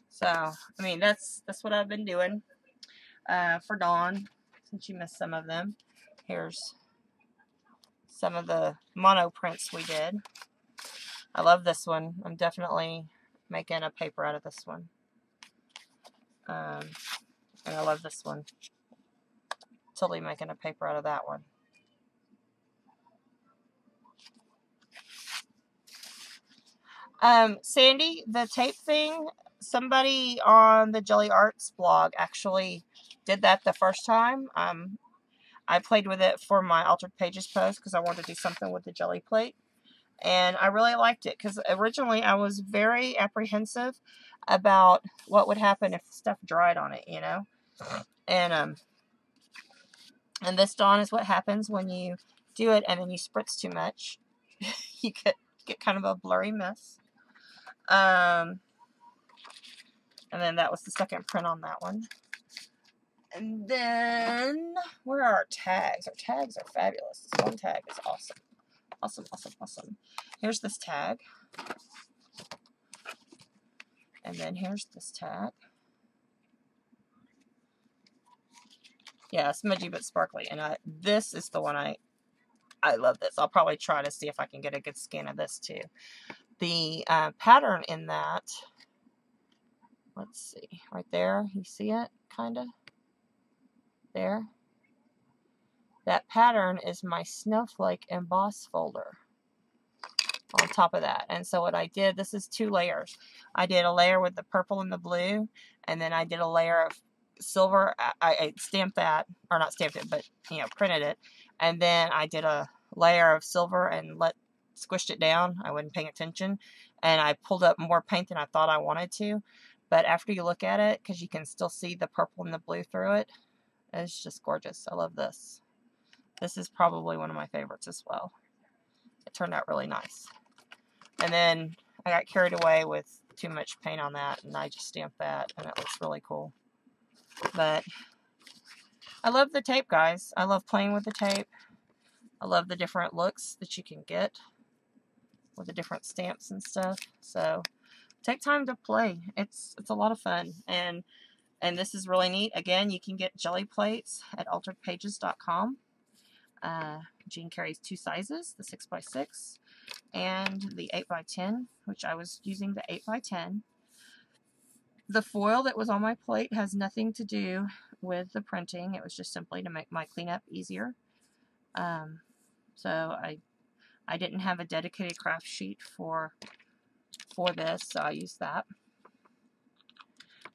So, I mean, that's what I've been doing for Dawn, since you missed some of them. Here's some of the mono prints we did. I love this one. I'm definitely making a paper out of this one. And I love this one. Totally making a paper out of that one. Sandy, the tape thing, somebody on the Jelly Arts blog actually did that the first time. I played with it for my Altered Pages post because I wanted to do something with the jelly plate. And I really liked it because originally I was very apprehensive about what would happen if stuff dried on it, you know. And this, Dawn, is what happens when you do it and then you spritz too much. You get kind of a blurry mess. And then that was the second print on that one. And then, where are our tags? Our tags are fabulous. This one tag is awesome. Awesome, awesome, awesome. Here's this tag. And then here's this tag. Yeah, smudgy but sparkly. And this is the one I love this. I'll probably try to see if I can get a good scan of this too. The pattern in that, let's see, right there. You see it, kind of? There. That pattern is my snowflake emboss folder on top of that. And so what I did, this is 2 layers. I did a layer with the purple and the blue, and then I did a layer of silver. I stamped that, or not stamped it, but, you know, printed it. And then I did a layer of silver and squished it down. I wasn't paying attention. And I pulled up more paint than I thought I wanted to. But after you look at it, because you can still see the purple and the blue through it, it's just gorgeous. I love this. This is probably one of my favorites as well. It turned out really nice. And then I got carried away with too much paint on that, and I just stamped that, and it looks really cool. But I love the tape, guys. I love playing with the tape. I love the different looks that you can get with the different stamps and stuff. So take time to play. It's a lot of fun. And this is really neat. Again, you can get jelly plates at alteredpages.com. Jean carries 2 sizes, the 6x6 and the 8x10, which I was using the 8x10. The foil that was on my plate has nothing to do with the printing. It was just simply to make my cleanup easier. So I didn't have a dedicated craft sheet for this, so I used that.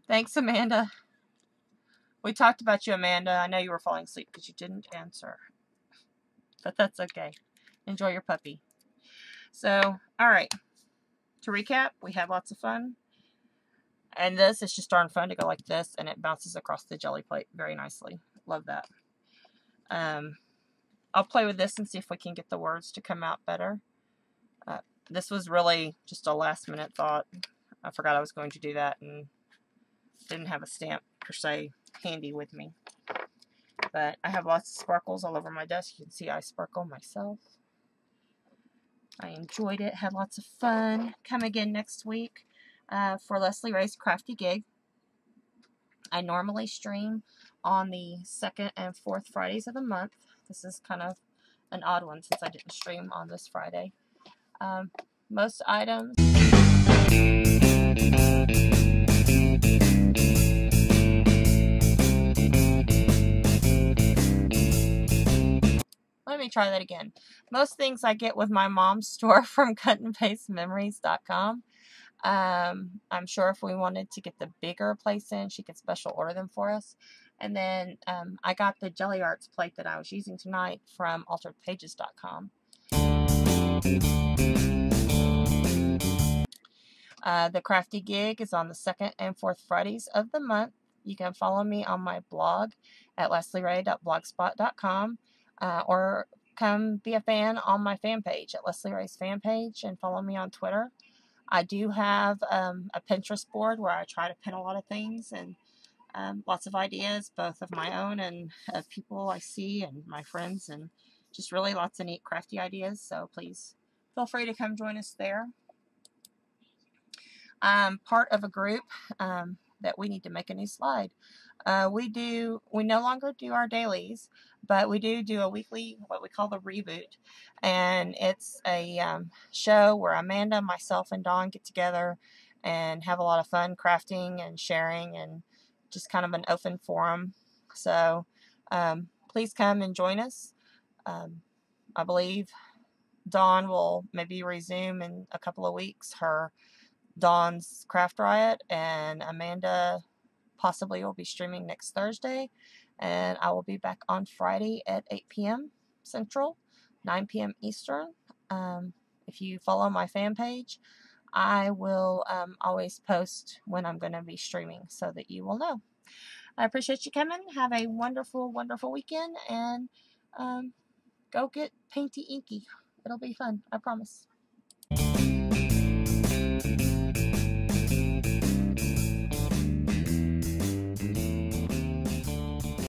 Thanks, Amanda. We talked about you, Amanda. I know you were falling asleep because you didn't answer. But that's okay. Enjoy your puppy. So, alright. To recap, we had lots of fun. And this is just darn fun to go like this, and it bounces across the jelly plate very nicely. Love that. I'll play with this and see if we can get the words to come out better. This was really just a last minute thought. I forgot I was going to do that and didn't have a stamp per se handy with me. But I have lots of sparkles all over my desk. You can see I sparkle myself. I enjoyed it. Had lots of fun. Come again next week for Leslie Ray's Crafty Gig. I normally stream on the 2nd and 4th Fridays of the month. This is kind of an odd one since I didn't stream on this Friday. Most items... Let me try that again. Most things I get with my mom's store from cutandpastememories.com. I'm sure if we wanted to get the bigger place in, she could special order them for us. And then I got the Jelly Arts plate that I was using tonight from alteredpages.com. The Crafty Gig is on the 2nd and 4th Fridays of the month. You can follow me on my blog at leslieray.blogspot.com. Or come be a fan on my fan page at Leslie Ray's fan page, and follow me on Twitter. I do have a Pinterest board where I try to pin a lot of things and lots of ideas, both of my own and of people I see and my friends, and just really lots of neat crafty ideas. So please feel free to come join us there. I'm part of a group that we need to make a new slide. We no longer do our dailies, but we do a weekly, what we call the reboot. And it's a show where Amanda, myself, and Dawn get together and have a lot of fun crafting and sharing, and just kind of an open forum. So please come and join us. I believe Dawn will maybe resume in a couple of weeks her Dawn's Craft Riot, and Amanda possibly will be streaming next Thursday, and I will be back on Friday at 8 p.m. Central, 9 p.m. Eastern. if you follow my fan page, I will always post when I'm going to be streaming so that you will know. I appreciate you coming. Have a wonderful, wonderful weekend, and go get painty inky. It'll be fun, I promise.